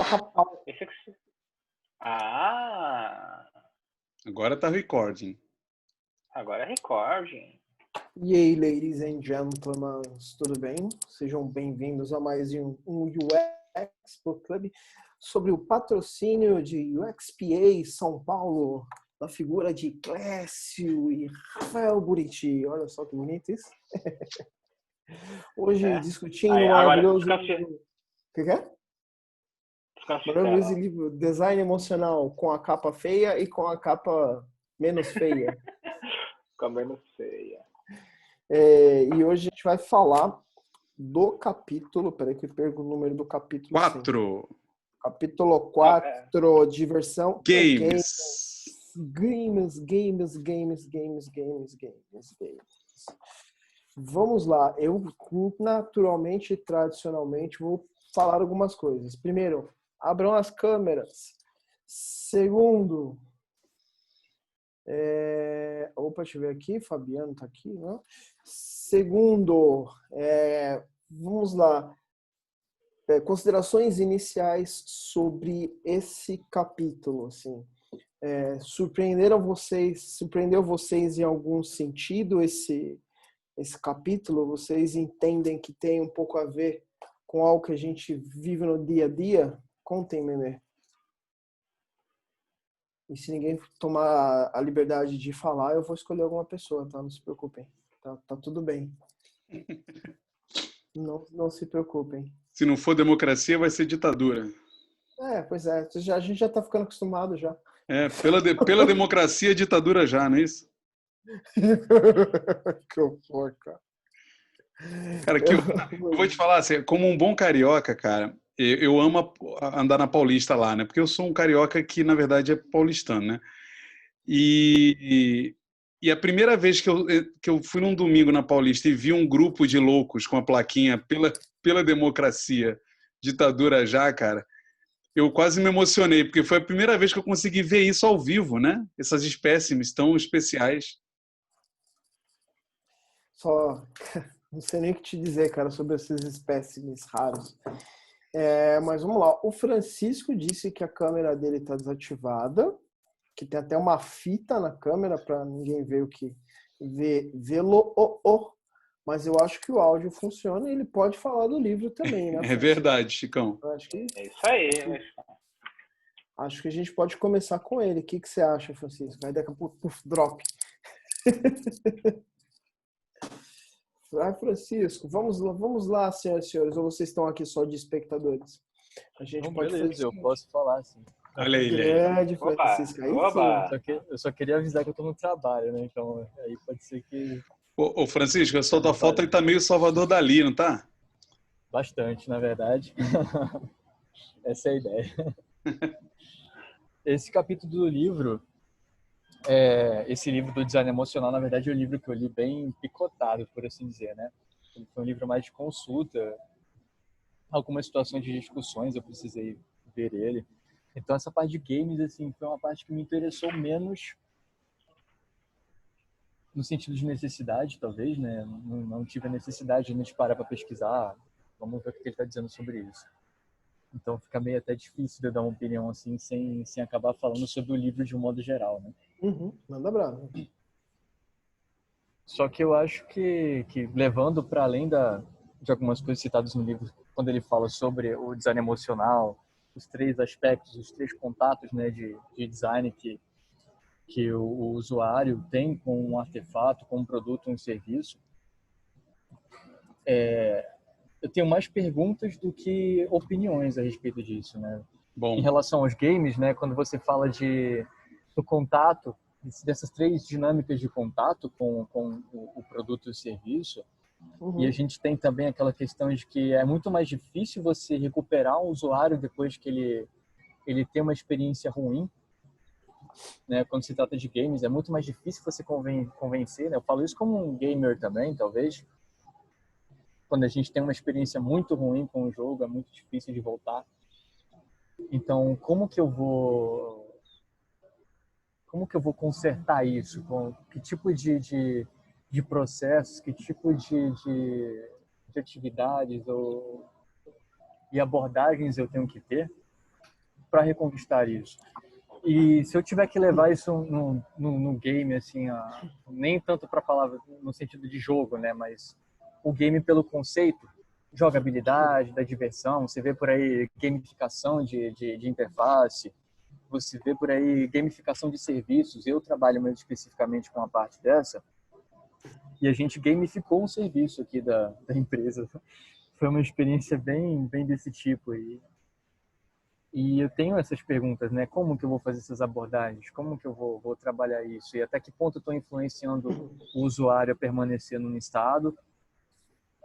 Capau. Esse aqui. Ah, Agora tá recording. agora é recording. E aí, ladies and gentlemen, tudo bem? Sejam bem-vindos a mais um UX Book Club sobre o patrocínio de UXPA São Paulo, na figura de Clécio e Rafael Buriti. Olha só que bonito isso. Hoje discutindo o maravilhoso livro... O que é? Maravilhoso livro Design Emocional, com a capa feia e com a capa menos feia. Com a menos feia. E hoje a gente vai falar do capítulo... Peraí que eu perco o número do capítulo. 4. Capítulo 4, diversão Games. Vamos lá. Eu, naturalmente e tradicionalmente, vou falar algumas coisas. Primeiro, abram as câmeras. Segundo... Opa, deixa eu ver aqui. Fabiano tá aqui, né? Segundo, vamos lá. Considerações iniciais sobre esse capítulo, assim. Surpreendeu vocês em algum sentido esse capítulo? Vocês entendem que tem um pouco a ver com algo que a gente vive no dia a dia? Contem, Nenê. E se ninguém tomar a liberdade de falar, eu vou escolher alguma pessoa, tá? Não se preocupem. Tá tudo bem. Não se preocupem. Se não for democracia, vai ser ditadura. Pois é. A gente já tá ficando acostumado já. Pela democracia, ditadura já, não é isso? Que horror, cara. Cara, eu vou te falar assim, como um bom carioca, cara, eu amo andar na Paulista lá, né? Porque eu sou um carioca que, na verdade, é paulistano, né? E a primeira vez que eu fui num domingo na Paulista e vi um grupo de loucos com a plaquinha pela democracia, ditadura já, cara, eu quase me emocionei, porque foi a primeira vez que eu consegui ver isso ao vivo, né? Essas espécimes tão especiais. Só não sei nem o que te dizer, cara, sobre esses espécimes raros. Mas vamos lá. O Francisco disse que a câmera dele está desativada, que tem até uma fita na câmera para ninguém ver o que vê-lo. Mas eu acho que o áudio funciona e ele pode falar do livro também, né, Francisco? É verdade, Chicão. É isso aí. Acho que a gente pode começar com ele. O que você acha, Francisco? Aí daqui a pouco, drop. Francisco, vamos lá, senhoras e senhores, ou vocês estão aqui só de espectadores? A gente pode beleza, fazer eu posso falar, sim. Olha aí. Grande Francisco, aí sim. Eu só queria avisar que eu tô no trabalho, né? Então, aí pode ser que... Ô Francisco, a sua foto aí tá meio Salvador Dalí, não tá? Bastante, na verdade. Essa é a ideia. Esse capítulo do livro, esse livro do design emocional, na verdade, é um livro que eu li bem picotado, por assim dizer, né? Ele foi um livro mais de consulta. Algumas situações de discussões eu precisei ver ele. Então, essa parte de games, assim, foi uma parte que me interessou menos no sentido de necessidade, talvez, né? Não tive a necessidade de parar para pesquisar. Vamos ver o que ele está dizendo sobre isso. Então, fica meio até difícil de eu dar uma opinião, assim, sem acabar falando sobre o livro de um modo geral, né? Manda bravo. Só que eu acho que levando para além de algumas coisas citadas no livro, quando ele fala sobre o design emocional, os 3 aspectos, os 3 contatos, né, de design que o usuário tem com um artefato, com um produto, um serviço, eu tenho mais perguntas do que opiniões a respeito disso, né? Bom. Em relação aos games, né, quando você fala do contato, dessas 3 dinâmicas de contato com o produto e o serviço, e a gente tem também aquela questão de que é muito mais difícil você recuperar um usuário depois que ele tem uma experiência ruim, né? Quando se trata de games, é muito mais difícil você convencer, né? Eu falo isso como um gamer também, talvez. Quando a gente tem uma experiência muito ruim com o jogo, é muito difícil de voltar. Então, como que eu vou consertar isso? Com que tipo de processos, que tipo de atividades e abordagens eu tenho que ter para reconquistar isso. E se eu tiver que levar isso no game, assim, nem tanto para a palavra no sentido de jogo, né, mas o game pelo conceito, jogabilidade, da diversão, você vê por aí gamificação de interface, você vê por aí gamificação de serviços. Eu trabalho mais especificamente com a parte dessa, e a gente gamificou um serviço aqui da empresa. Foi uma experiência bem desse tipo. E eu tenho essas perguntas, né? Como que eu vou fazer essas abordagens? Como que eu vou trabalhar isso? E até que ponto eu estou influenciando o usuário a permanecer num estado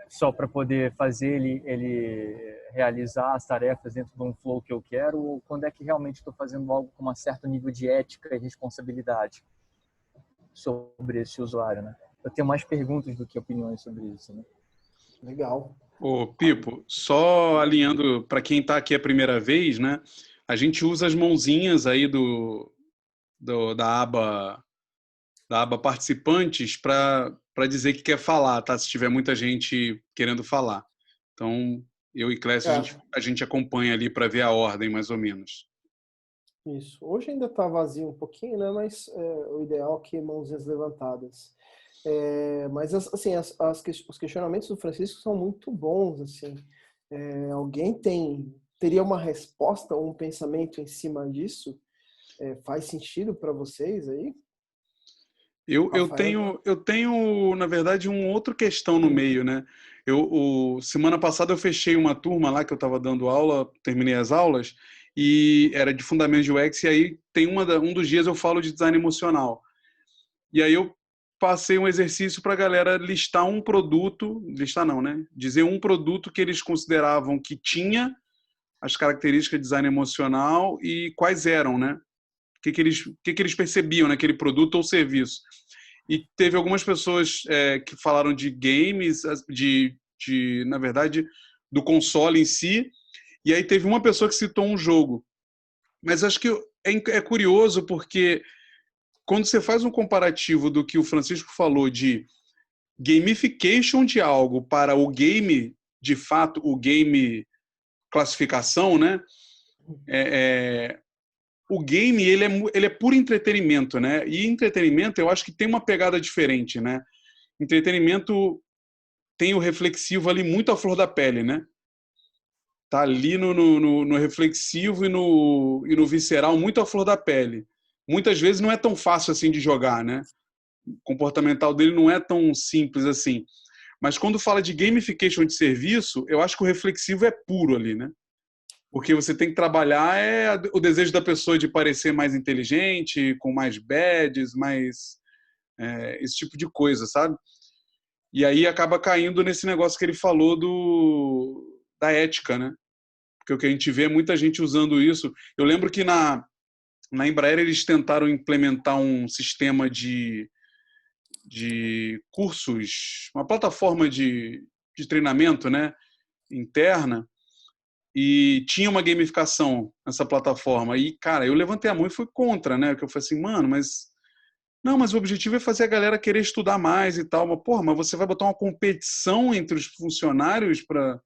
só para poder fazer ele realizar as tarefas dentro de um flow que eu quero, ou quando é que realmente estou fazendo algo com um certo nível de ética e responsabilidade sobre esse usuário, né? Eu tenho mais perguntas do que opiniões sobre isso, né? Legal. Ô, Pipo, só alinhando para quem está aqui a primeira vez, né? A gente usa as mãozinhas aí da aba participantes para dizer que quer falar, tá? Se tiver muita gente querendo falar. Então, eu e Clécio, a gente acompanha ali para ver a ordem, mais ou menos. Isso. Hoje ainda está vazio um pouquinho, né? Mas o ideal é que mãozinhas levantadas. Mas assim, os questionamentos do Francisco são muito bons, assim. Alguém teria uma resposta ou um pensamento em cima disso? Faz sentido para vocês aí? Eu tenho, na verdade, uma outra questão no meio, né? Semana passada eu fechei uma turma lá que eu estava dando aula, terminei as aulas, e era de Fundamentos de UX, e aí tem um dos dias eu falo de design emocional. E aí eu passei um exercício para a galera listar um produto, listar não, né? Dizer um produto que eles consideravam que tinha as características de design emocional e quais eram, né? O que eles percebiam naquele produto ou serviço. E teve algumas pessoas que falaram de games, na verdade, do console em si, e aí teve uma pessoa que citou um jogo. Mas acho que é curioso porque quando você faz um comparativo do que o Francisco falou de gamification de algo para o game, de fato, o game classificação, né? O game, ele é puro entretenimento, né? E entretenimento, eu acho que tem uma pegada diferente, né? Entretenimento tem o reflexivo ali muito à flor da pele, né? Tá ali no reflexivo e no visceral muito à flor da pele. Muitas vezes não é tão fácil assim de jogar, né? O comportamental dele não é tão simples assim. Mas quando fala de gamification de serviço, eu acho que o reflexivo é puro ali, né? Porque você tem que trabalhar o desejo da pessoa de parecer mais inteligente, com mais badges, mais esse tipo de coisa, sabe? E aí acaba caindo nesse negócio que ele falou da ética, né? Porque o que a gente vê é muita gente usando isso. Eu lembro que na Embraer eles tentaram implementar um sistema de cursos, uma plataforma de treinamento, né, interna, e tinha uma gamificação nessa plataforma. E, cara, eu levantei a mão e fui contra, né? Porque eu falei assim, mano, mas o objetivo é fazer a galera querer estudar mais e tal. Mas, porra, mas você vai botar uma competição entre os funcionários para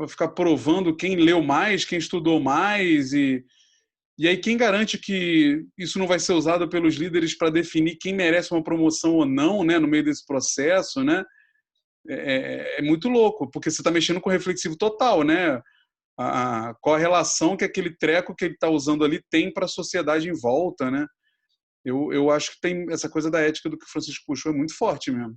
ficar provando quem leu mais, quem estudou mais e aí quem garante que isso não vai ser usado pelos líderes para definir quem merece uma promoção ou não, né, no meio desse processo, né? É muito louco, porque você está mexendo com o reflexivo total, né? Qual a relação que aquele treco que ele está usando ali tem para a sociedade em volta, né? Eu acho que tem essa coisa da ética do que o Francisco puxou, é muito forte mesmo.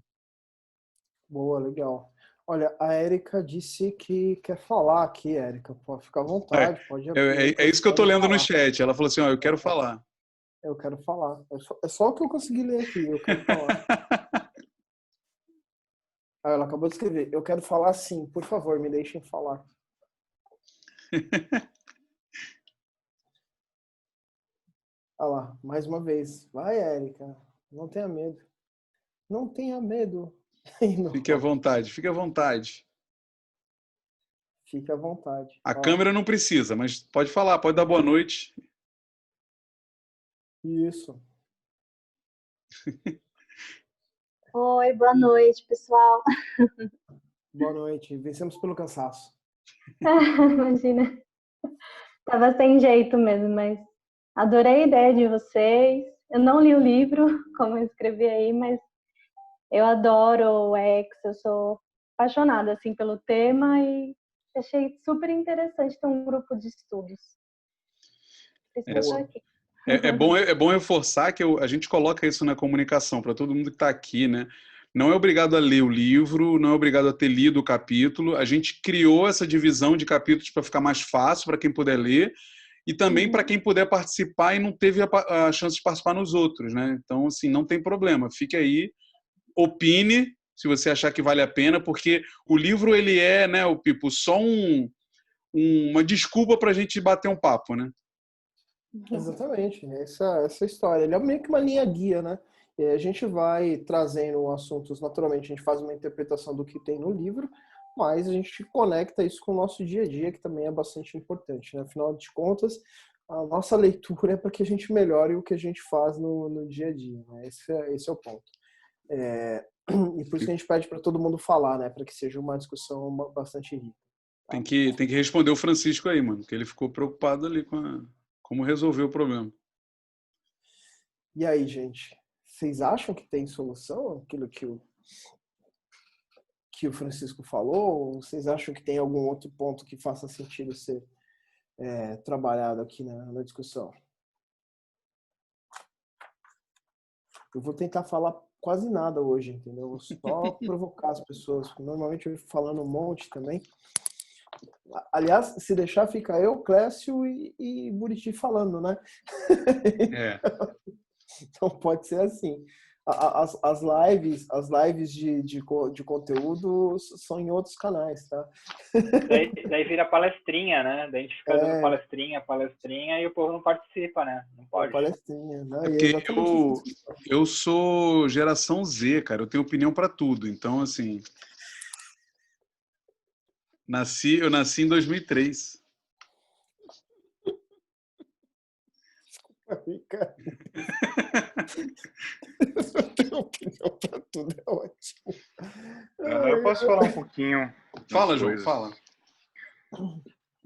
Boa, legal. Olha, a Érica disse que quer falar aqui, Érica. Pode ficar à vontade, pode abrir. É isso que eu estou lendo no chat. Ela falou assim, ó, eu quero falar. Eu quero falar. É só o que eu consegui ler aqui, eu quero falar. Ela acabou de escrever. Eu quero falar sim, por favor, me deixem falar. Olha lá, mais uma vez. Vai, Érica. Não tenha medo. Não tenha medo. Fique à vontade, fique à vontade. Fique à vontade. A câmera não precisa, mas pode falar, pode dar boa noite. Isso. Oi, boa noite, pessoal. Boa noite. Vencemos pelo cansaço. Imagina. Tava sem jeito mesmo, mas adorei a ideia de vocês. Eu não li o livro, como eu escrevi aí, mas eu adoro o X, eu sou apaixonada assim pelo tema e achei super interessante ter um grupo de estudos. Por isso que eu tô aqui. É bom reforçar que a gente coloca isso na comunicação para todo mundo que está aqui, né? Não é obrigado a ler o livro, não é obrigado a ter lido o capítulo. A gente criou essa divisão de capítulos para ficar mais fácil para quem puder ler e também para quem puder participar e não teve a chance de participar nos outros, né? Então, assim, não tem problema. Fique aí, opine se você achar que vale a pena, porque o livro ele é, né, o Pipo, só uma desculpa para a gente bater um papo, né? Exatamente, essa história. Ele é meio que uma linha guia, né? E a gente vai trazendo assuntos, naturalmente, a gente faz uma interpretação do que tem no livro, mas a gente conecta isso com o nosso dia a dia, que também é bastante importante, né? Afinal de contas, a nossa leitura é para que a gente melhore o que a gente faz no dia a dia, né? Esse é o ponto. E por isso que a gente pede para todo mundo falar, né? Para que seja uma discussão bastante rica. Tem que responder o Francisco aí, mano, que ele ficou preocupado ali com como resolver o problema. E aí, gente? Vocês acham que tem solução aquilo que o Francisco falou? Ou vocês acham que tem algum outro ponto que faça sentido ser trabalhado aqui na discussão? Eu vou tentar falar quase nada hoje, entendeu? Eu vou só provocar as pessoas. Normalmente eu fico falando um monte também. Aliás, se deixar, fica eu, Clécio e Buriti falando, né? Então pode ser assim. As lives de conteúdo são em outros canais, tá? Daí vira palestrinha, né? Daí a gente fica dando palestrinha e o povo não participa, né? Não pode. Palestrinha, né? É porque eu sou geração Z, cara. Eu tenho opinião para tudo. Então, assim... Eu nasci em 2003. Desculpa, eu tenho opinião pra tudo, é ótimo. Eu posso falar um pouquinho? Fala, João, fala.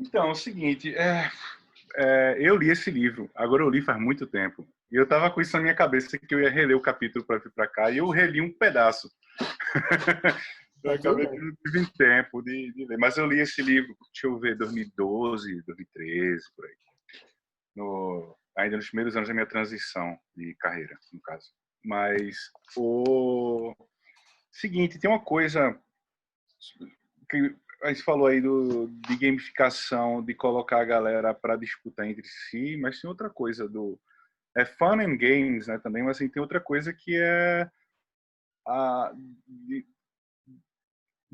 Então, é o seguinte, eu li esse livro, agora eu li faz muito tempo, e eu tava com isso na minha cabeça que eu ia reler o capítulo para vir para cá, e eu reli um pedaço. Eu acabei que não tive tempo de ler, mas eu li esse livro, deixa eu ver, 2012, 2013, por aí. Ainda nos primeiros anos da minha transição de carreira, no caso. Mas o seguinte, tem uma coisa que a gente falou aí de gamificação, de colocar a galera para disputar entre si, mas tem outra coisa fun and games, né, também, mas assim, tem outra coisa que é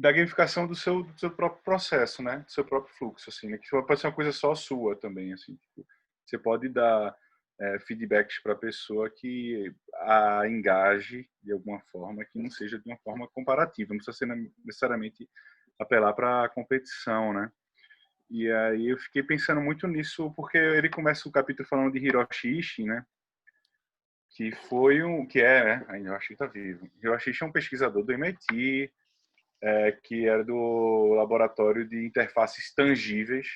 da gamificação do seu próprio processo, né, do seu próprio fluxo, assim, né, que pode ser uma coisa só sua também, assim, tipo, você pode dar feedbacks para a pessoa que a engaje de alguma forma, que não seja de uma forma comparativa, não precisa ser necessariamente apelar para a competição, né? E aí eu fiquei pensando muito nisso, porque ele começa o capítulo falando de Hiroshi Ishii, né? Né? Ainda eu acho que está vivo. Hiroshi Ishii é um pesquisador do MIT, que era do laboratório de interfaces tangíveis,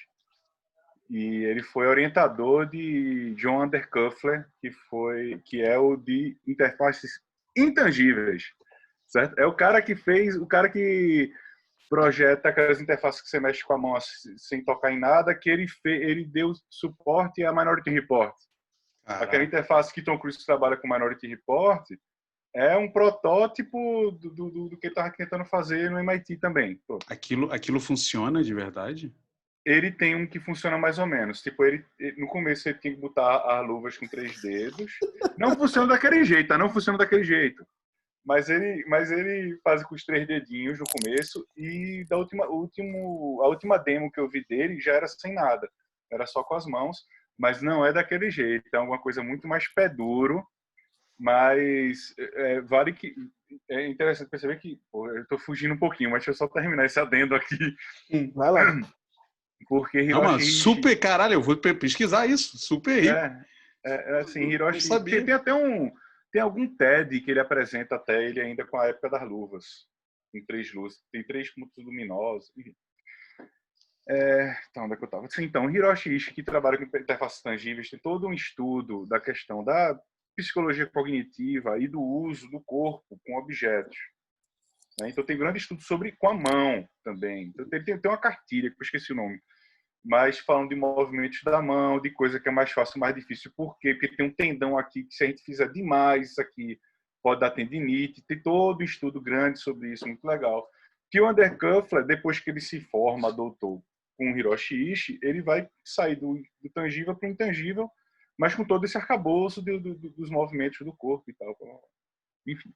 e ele foi orientador de John Undercuffler, que é o de interfaces intangíveis, certo? É o cara que projeta aquelas interfaces que você mexe com a mão sem tocar em nada, que ele deu suporte a Minority Report. Caraca. Aquela interface que Tom Cruise trabalha com Minority Report é um protótipo do que ele estava tentando fazer no MIT também. Aquilo funciona de verdade? Ele tem um que funciona mais ou menos. Tipo, no começo ele tinha que botar as luvas com 3 dedos. Não funciona daquele jeito, tá? Não funciona daquele jeito. Mas ele faz com os 3 dedinhos no começo, e a última demo que eu vi dele já era sem nada. Era só com as mãos, mas não é daquele jeito. É alguma coisa muito mais pé duro, mas é interessante perceber que... eu tô fugindo um pouquinho, mas deixa eu só terminar esse adendo aqui. Vai lá. Porque Hiroshi... super, caralho, eu vou pesquisar isso, super rico. Assim, Hiroshi... Tem algum TED que ele apresenta até ele ainda com a época das luvas. Em 3 luzes. Tem 3 pontos luminosos. Então, onde é que eu estava? Então, Hiroshi Ishii, que trabalha com interfaces tangíveis, tem todo um estudo da questão da psicologia cognitiva e do uso do corpo com objetos. Né? Então, tem grande estudo sobre com a mão também. Então, tem uma cartilha, que eu esqueci o nome, mas falando de movimentos da mão, de coisa que é mais fácil, mais difícil. Por quê? Porque tem um tendão aqui que, se a gente fizer demais, isso aqui pode dar tendinite. Tem todo um estudo grande sobre isso, muito legal. Que o Undercuffler, depois que ele se forma, doutor, com o Hiroshi Ishii, ele vai sair do tangível para o intangível, mas com todo esse arcabouço dos movimentos do corpo e tal. Enfim.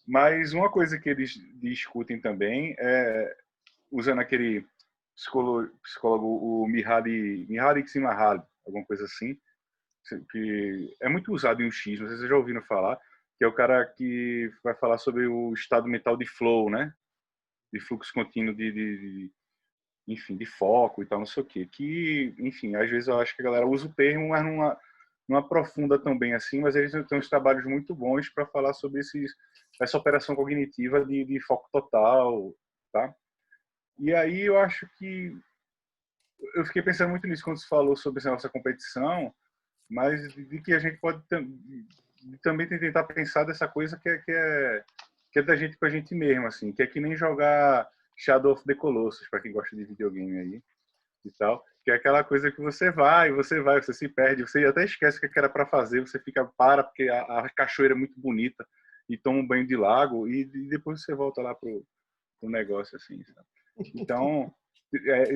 Mas uma coisa que eles discutem também é, usando aquele psicólogo, o Mihaly Csikszentmihalyi, alguma coisa assim, que é muito usado em um X, não sei se vocês já ouviram falar, que é o cara que vai falar sobre o estado mental de flow, né? De fluxo contínuo enfim, de foco e tal, não sei o quê. Que, enfim, às vezes eu acho que a galera usa o termo, mas não aprofunda tão bem assim, mas eles têm uns trabalhos muito bons para falar sobre essa operação cognitiva de foco total, tá? E aí eu acho que eu fiquei pensando muito nisso quando você falou sobre essa nossa competição, mas de que a gente pode também tentar pensar dessa coisa que é da gente com a gente mesmo, assim, que é que nem jogar Shadow of the Colossus, para quem gosta de videogame aí e tal, que é aquela coisa que você se perde, você até esquece o que era para fazer, você porque a cachoeira é muito bonita e toma um banho de lago e depois você volta lá pro negócio, assim, sabe? Então,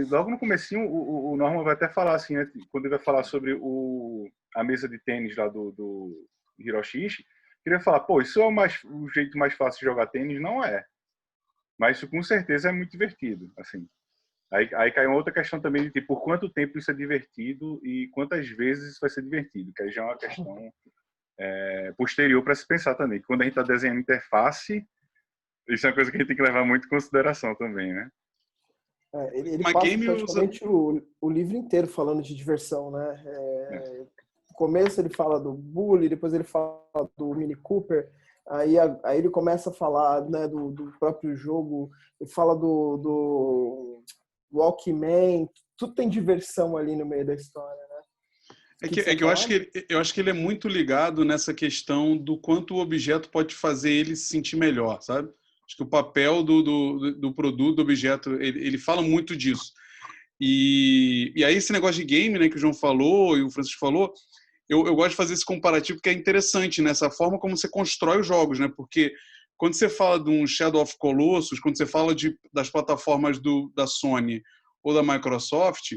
logo no comecinho, o Norman vai até falar assim, né, quando ele vai falar sobre a mesa de tênis lá do Hiroshi Ishii, queria falar, pô, isso é o jeito mais fácil de jogar tênis? Não é. Mas isso com certeza é muito divertido, assim. Aí cai uma outra questão também de por quanto tempo isso é divertido e quantas vezes isso vai ser divertido, que aí já é uma questão posterior para se pensar também. Quando a gente está desenhando interface, isso é uma coisa que a gente tem que levar muito em consideração também, né? Ele passa praticamente o livro inteiro falando de diversão, né? No começo ele fala do Bully, depois ele fala do Mini Cooper, aí ele começa a falar, né, do próprio jogo, ele fala do Walkman, tudo tem diversão ali no meio da história, né? Eu acho que ele é muito ligado nessa questão do quanto o objeto pode fazer ele se sentir melhor, sabe? Acho que o papel do produto, do objeto, ele fala muito disso. E aí esse negócio de game, né, que o João falou e o Francisco falou, eu gosto de fazer esse comparativo porque é interessante nessa forma como você constrói os jogos, né? Porque quando você fala de um Shadow of Colossus, quando você fala das plataformas da Sony ou da Microsoft,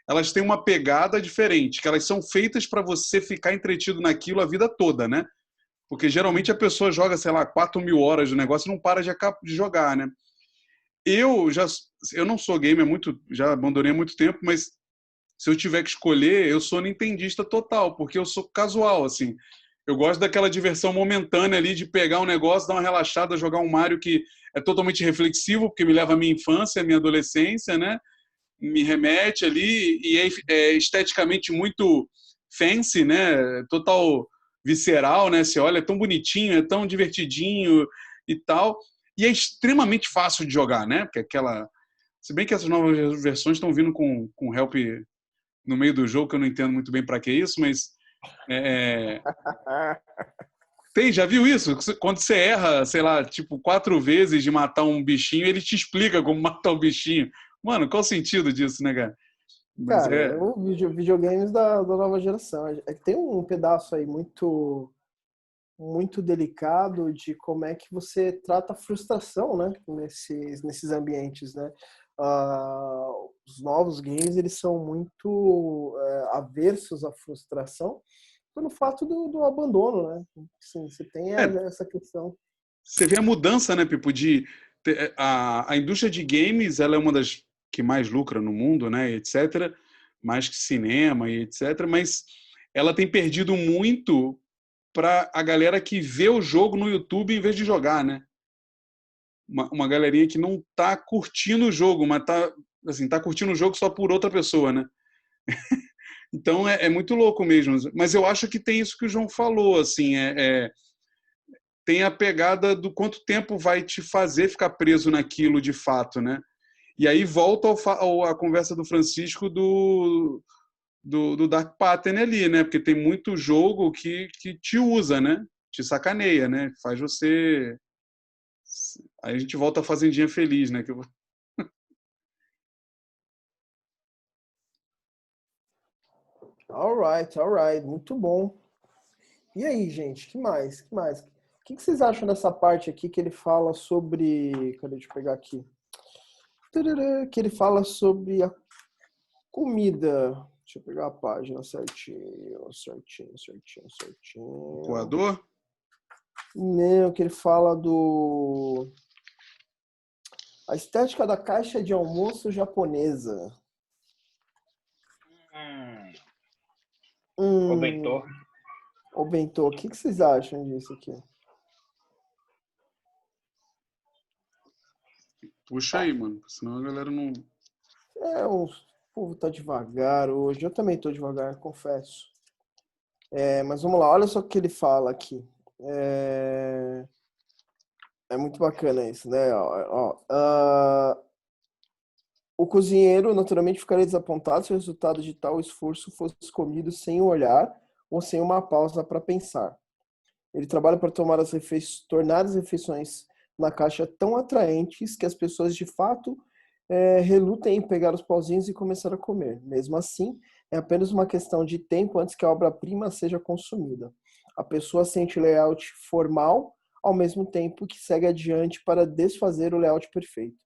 elas têm uma pegada diferente, que elas são feitas para você ficar entretido naquilo a vida toda, né? Porque geralmente a pessoa joga, sei lá, 4.000 horas do negócio e não para de jogar, né? Eu não sou gamer, já abandonei há muito tempo, mas se eu tiver que escolher, eu sou nintendista total, porque eu sou casual, assim. Eu gosto daquela diversão momentânea ali de pegar um negócio, dar uma relaxada, jogar um Mario que é totalmente reflexivo, porque me leva à minha infância, à minha adolescência, né? Me remete ali e é esteticamente muito fancy, né? Total visceral, né? Você olha, é tão bonitinho, é tão divertidinho e tal. E é extremamente fácil de jogar, né? Porque se bem que essas novas versões estão vindo com help no meio do jogo, que eu não entendo muito bem para que isso, mas já viu isso? Quando você erra, sei lá, tipo 4 vezes de matar um bichinho, ele te explica como matar o bichinho. Mano, qual o sentido disso, né, cara? Mas videogames da nova geração. Tem um pedaço aí muito, muito delicado de como é que você trata a frustração, né, nesses ambientes, né? Os novos games, eles são muito aversos à frustração pelo fato do abandono, né? Assim, você tem essa questão. Você vê a mudança, né, Pipo, a indústria de games, ela é uma das que mais lucra no mundo, né, etc., mais que cinema e etc., mas ela tem perdido muito para a galera que vê o jogo no YouTube em vez de jogar, né? Uma galerinha que não tá curtindo o jogo, mas tá curtindo o jogo só por outra pessoa, né? Então é muito louco mesmo. Mas eu acho que tem isso que o João falou, assim, tem a pegada do quanto tempo vai te fazer ficar preso naquilo de fato, né? E aí volta a conversa do Francisco do Dark Pattern ali, né? Porque tem muito jogo que te usa, né? Te sacaneia, né? Faz você... Aí a gente volta a Fazendinha Feliz, né? Alright. Muito bom. E aí, gente, que mais? O que vocês acham dessa parte aqui que ele fala sobre... Cadê? Deixa eu pegar aqui. Que ele fala sobre a comida. Deixa eu pegar a página certinho. O coador? Não, que ele fala a estética da caixa de almoço japonesa. O bentô. O bentô. O que vocês acham disso aqui? Puxa aí, mano. Senão a galera não... O povo tá devagar hoje. Eu também tô devagar, confesso. Mas vamos lá. Olha só o que ele fala aqui. É muito bacana isso, né? O cozinheiro naturalmente ficaria desapontado se o resultado de tal esforço fosse comido sem um olhar ou sem uma pausa para pensar. Ele trabalha para tornar as refeições na caixa tão atraentes que as pessoas de fato relutem em pegar os pauzinhos e começar a comer. Mesmo assim, é apenas uma questão de tempo antes que a obra-prima seja consumida. A pessoa sente o layout formal ao mesmo tempo que segue adiante para desfazer o layout perfeito.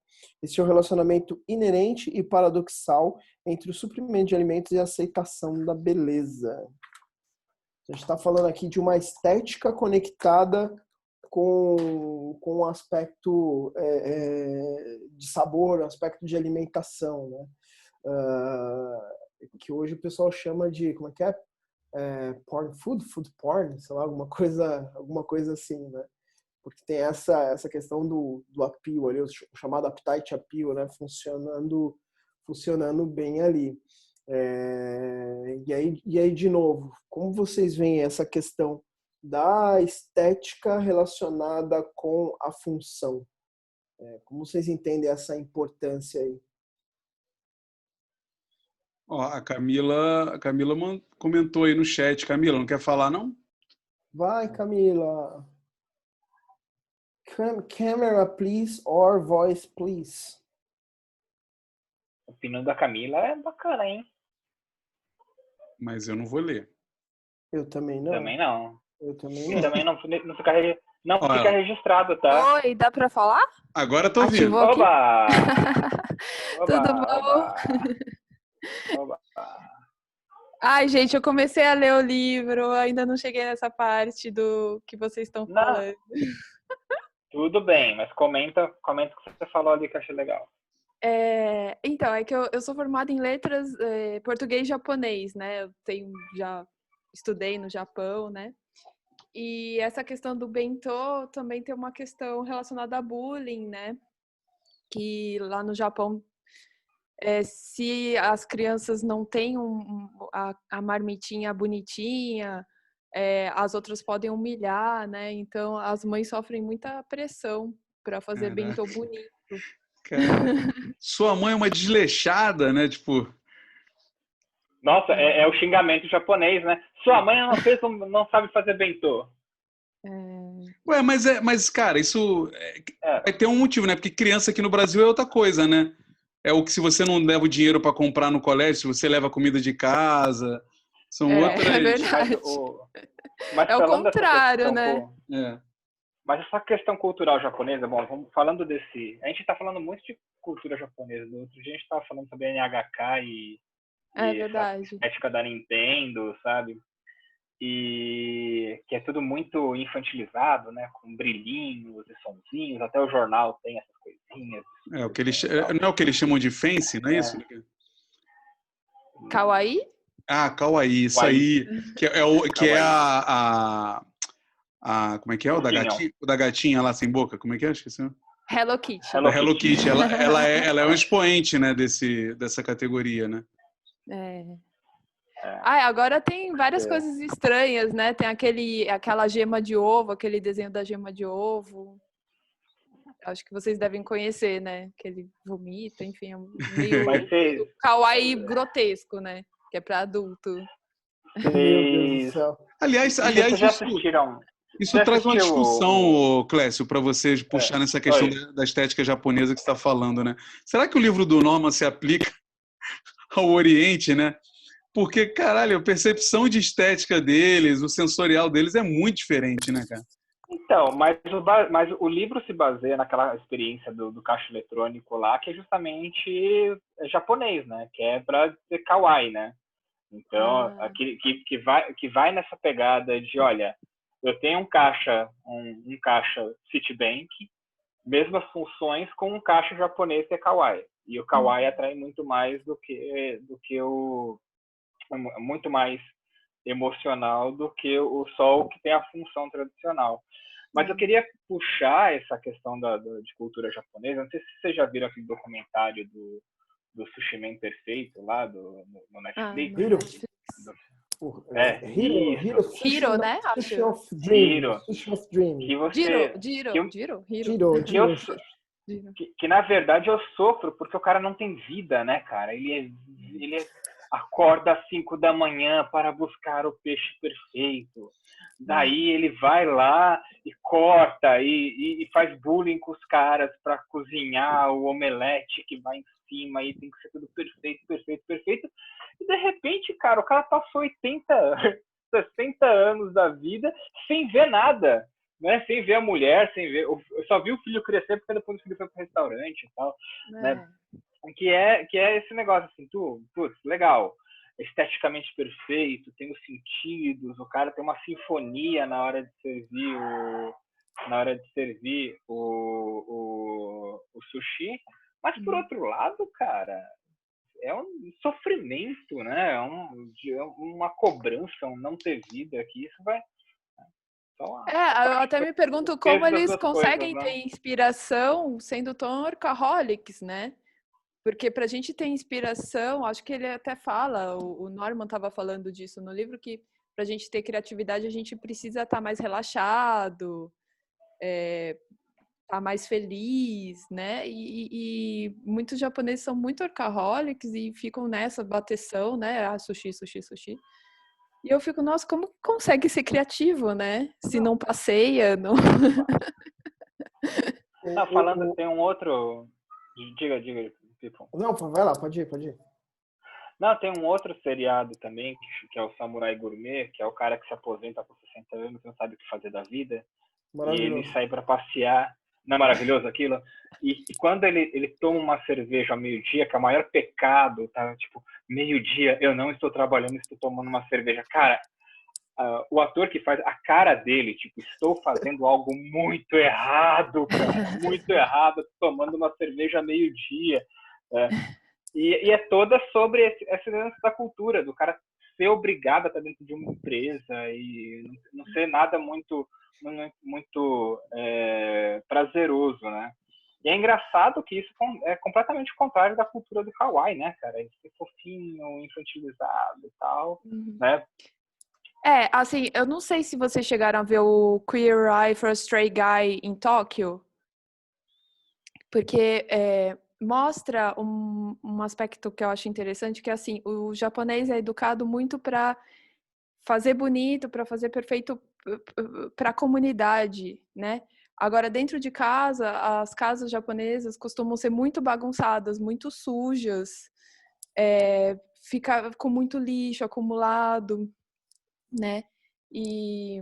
Esse é o relacionamento inerente e paradoxal entre o suprimento de alimentos e a aceitação da beleza. A gente está falando aqui de uma estética conectada com um aspecto de sabor, um aspecto de alimentação, né? Que hoje o pessoal chama de, como é que é? Food porn, sei lá, alguma coisa assim, né? Porque tem essa questão do appeal ali, o chamado appetite appeal, né? Funcionando bem ali. E aí, de novo, como vocês veem essa questão da estética relacionada com a função? Como vocês entendem essa importância aí? Ó, a Camila comentou aí no chat. Camila, não quer falar, não? Vai, Camila. Camera, please, or voice, please. A opinião da Camila é bacana, hein? Mas eu não vou ler. Eu também não. Eu também não. Não fica registrado, tá? Oi, dá pra falar? Agora tô ouvindo. Oba! Tudo bom? Oba. Ai, gente, eu comecei a ler o livro, ainda não cheguei nessa parte do que vocês estão falando. Tudo bem, mas comenta o que você falou ali que eu achei legal. Então, é que eu sou formada em letras português e japonês, né? Já estudei no Japão, né? E essa questão do bentô também tem uma questão relacionada a bullying, né? Que lá no Japão, se as crianças não têm a marmitinha bonitinha, as outras podem humilhar, né? Então, as mães sofrem muita pressão para fazer bentô bonito. Cara, sua mãe é uma desleixada, né? Tipo... Nossa, é o xingamento japonês, né? Sua mãe não sabe fazer bentô. Ué, mas cara, isso vai ter um motivo, né? Porque criança aqui no Brasil é outra coisa, né? É o que se você não leva o dinheiro para comprar no colégio, se você leva comida de casa, são outras... É verdade. Mas o contrário, né? Mas essa questão cultural japonesa, vamos falando desse... A gente está falando muito de cultura japonesa. No outro dia a gente estava falando sobre NHK e verdade. Essa estética da Nintendo, sabe? E que é tudo muito infantilizado, né? Com brilhinhos e sonzinhos. Até o jornal tem essas coisinhas. Não é o que eles chamam de fancy, não é isso? Kawaii? Kawaii, isso aí. Que é como é que é? O da gatinha lá sem boca? Como é que é? Esqueci. Hello Kitty. Hello Kitty. Ela é um expoente, né, dessa categoria, né? Agora tem várias coisas estranhas, né? Tem aquela gema de ovo, aquele desenho da gema de ovo. Acho que vocês devem conhecer, né? Que ele vomita, enfim, é meio Mas vocês, kawaii grotesco, né? Que é para adulto. Meu Deus do vocês, céu. Aliás, vocês já assistiram? isso Já traz uma assistiu discussão, Clécio, para vocês puxar nessa questão Oi. da estética japonesa que você está falando, né? Será que o livro do Norman se aplica ao Oriente, né? Porque, caralho, a percepção de estética deles, o sensorial deles é muito diferente, né, cara? Então, mas o livro se baseia naquela experiência do caixa eletrônico lá, que é justamente japonês, né? Que é para ser kawaii, né? Então, que vai nessa pegada de, olha, eu tenho um caixa Citibank, mesmas funções com um caixa japonês que é kawaii. E o kawaii atrai muito mais do que o muito mais emocional do que o sol que tem a função tradicional. Mas eu queria puxar essa questão de cultura japonesa. Não sei se vocês já viram aquele documentário do Sushi Man Perfeito lá no Netflix. Hiro, né? Sushi of Dreams. Hiro. Sushi of Dreams. Que na verdade eu sofro porque o cara não tem vida, né, cara? Ele acorda às 5 da manhã para buscar o peixe perfeito. Daí ele vai lá e corta e faz bullying com os caras para cozinhar o omelete que vai em cima e tem que ser tudo perfeito, perfeito, perfeito. E de repente, cara, o cara passou 60 anos da vida sem ver nada, né? Sem ver a mulher, sem ver. Eu só vi o filho crescer porque depois o filho foi pro restaurante e tal, né? Que é esse negócio assim, putz, legal, esteticamente perfeito, tem os sentidos, o cara tem uma sinfonia na hora de servir o sushi, mas por outro lado, cara, é um sofrimento, né? É uma cobrança, um não ter vida, que isso vai... eu até me pergunto como eles conseguem coisas, né? ter inspiração sendo tão workaholics, né? Porque para a gente ter inspiração, acho que ele até fala, o Norman estava falando disso no livro, que para a gente ter criatividade a gente precisa estar mais relaxado, estar mais feliz, né? E muitos japoneses são muito workaholics e ficam nessa bateção, né? Ah, sushi, sushi, sushi. E eu fico, nossa, como consegue ser criativo, né? Se não passeia, não... Tá falando, tem um outro... Diga, Pipo. Não, vai lá, pode ir. Não, tem um outro seriado também, que é o Samurai Gourmet, que é o cara que se aposenta com 60 anos, não sabe o que fazer da vida. E ele sai para passear. Não é maravilhoso aquilo? E quando ele toma uma cerveja ao meio-dia, que é o maior pecado, tá? Tipo, meio-dia, eu não estou trabalhando, estou tomando uma cerveja. Cara, o ator que faz a cara dele, tipo, estou fazendo algo muito errado, cara, muito errado, tomando uma cerveja ao meio-dia. E é toda sobre esse lance da cultura, do cara ser obrigado a estar dentro de uma empresa e não ser nada muito prazeroso, né? E é engraçado que isso é completamente contrário da cultura do kawaii, né, cara? Ele ser fofinho, infantilizado e tal, né? Assim, eu não sei se vocês chegaram a ver o Queer Eye for a Stray Guy em Tóquio, porque mostra um aspecto que eu acho interessante, que é assim, o japonês é educado muito para fazer bonito, para fazer perfeito para a comunidade, né? Agora, dentro de casa, as casas japonesas costumam ser muito bagunçadas, muito sujas, fica com muito lixo acumulado, né? E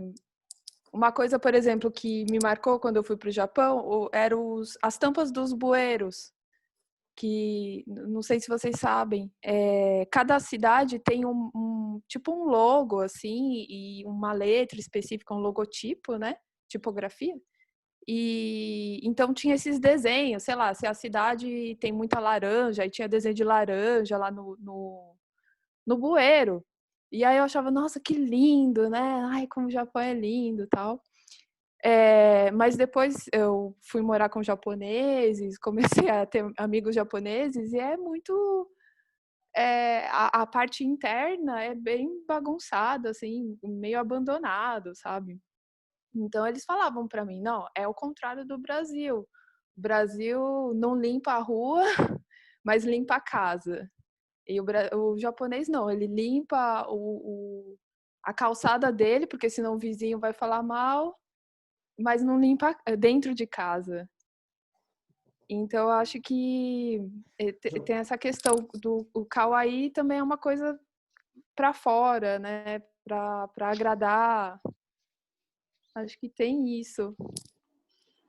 uma coisa, por exemplo, que me marcou quando eu fui para o Japão eram as tampas dos bueiros, que não sei se vocês sabem, cada cidade tem tipo um logo assim e uma letra específica, um logotipo, né? Tipografia. E então tinha esses desenhos, sei lá, se a cidade tem muita laranja, aí tinha desenho de laranja lá no bueiro. E aí eu achava, nossa, que lindo, né? Ai, como o Japão é lindo e tal. Mas depois eu fui morar com japoneses, comecei a ter amigos japoneses e é muito... a parte interna é bem bagunçada, assim, meio abandonado, sabe? Então eles falavam para mim, não, é o contrário do Brasil. Brasil não limpa a rua, mas limpa a casa. E o japonês não, ele limpa a calçada dele, porque senão o vizinho vai falar mal, mas não limpa dentro de casa. Então, eu acho que tem essa questão o kawaii também é uma coisa para fora, né? Para agradar. Acho que tem isso.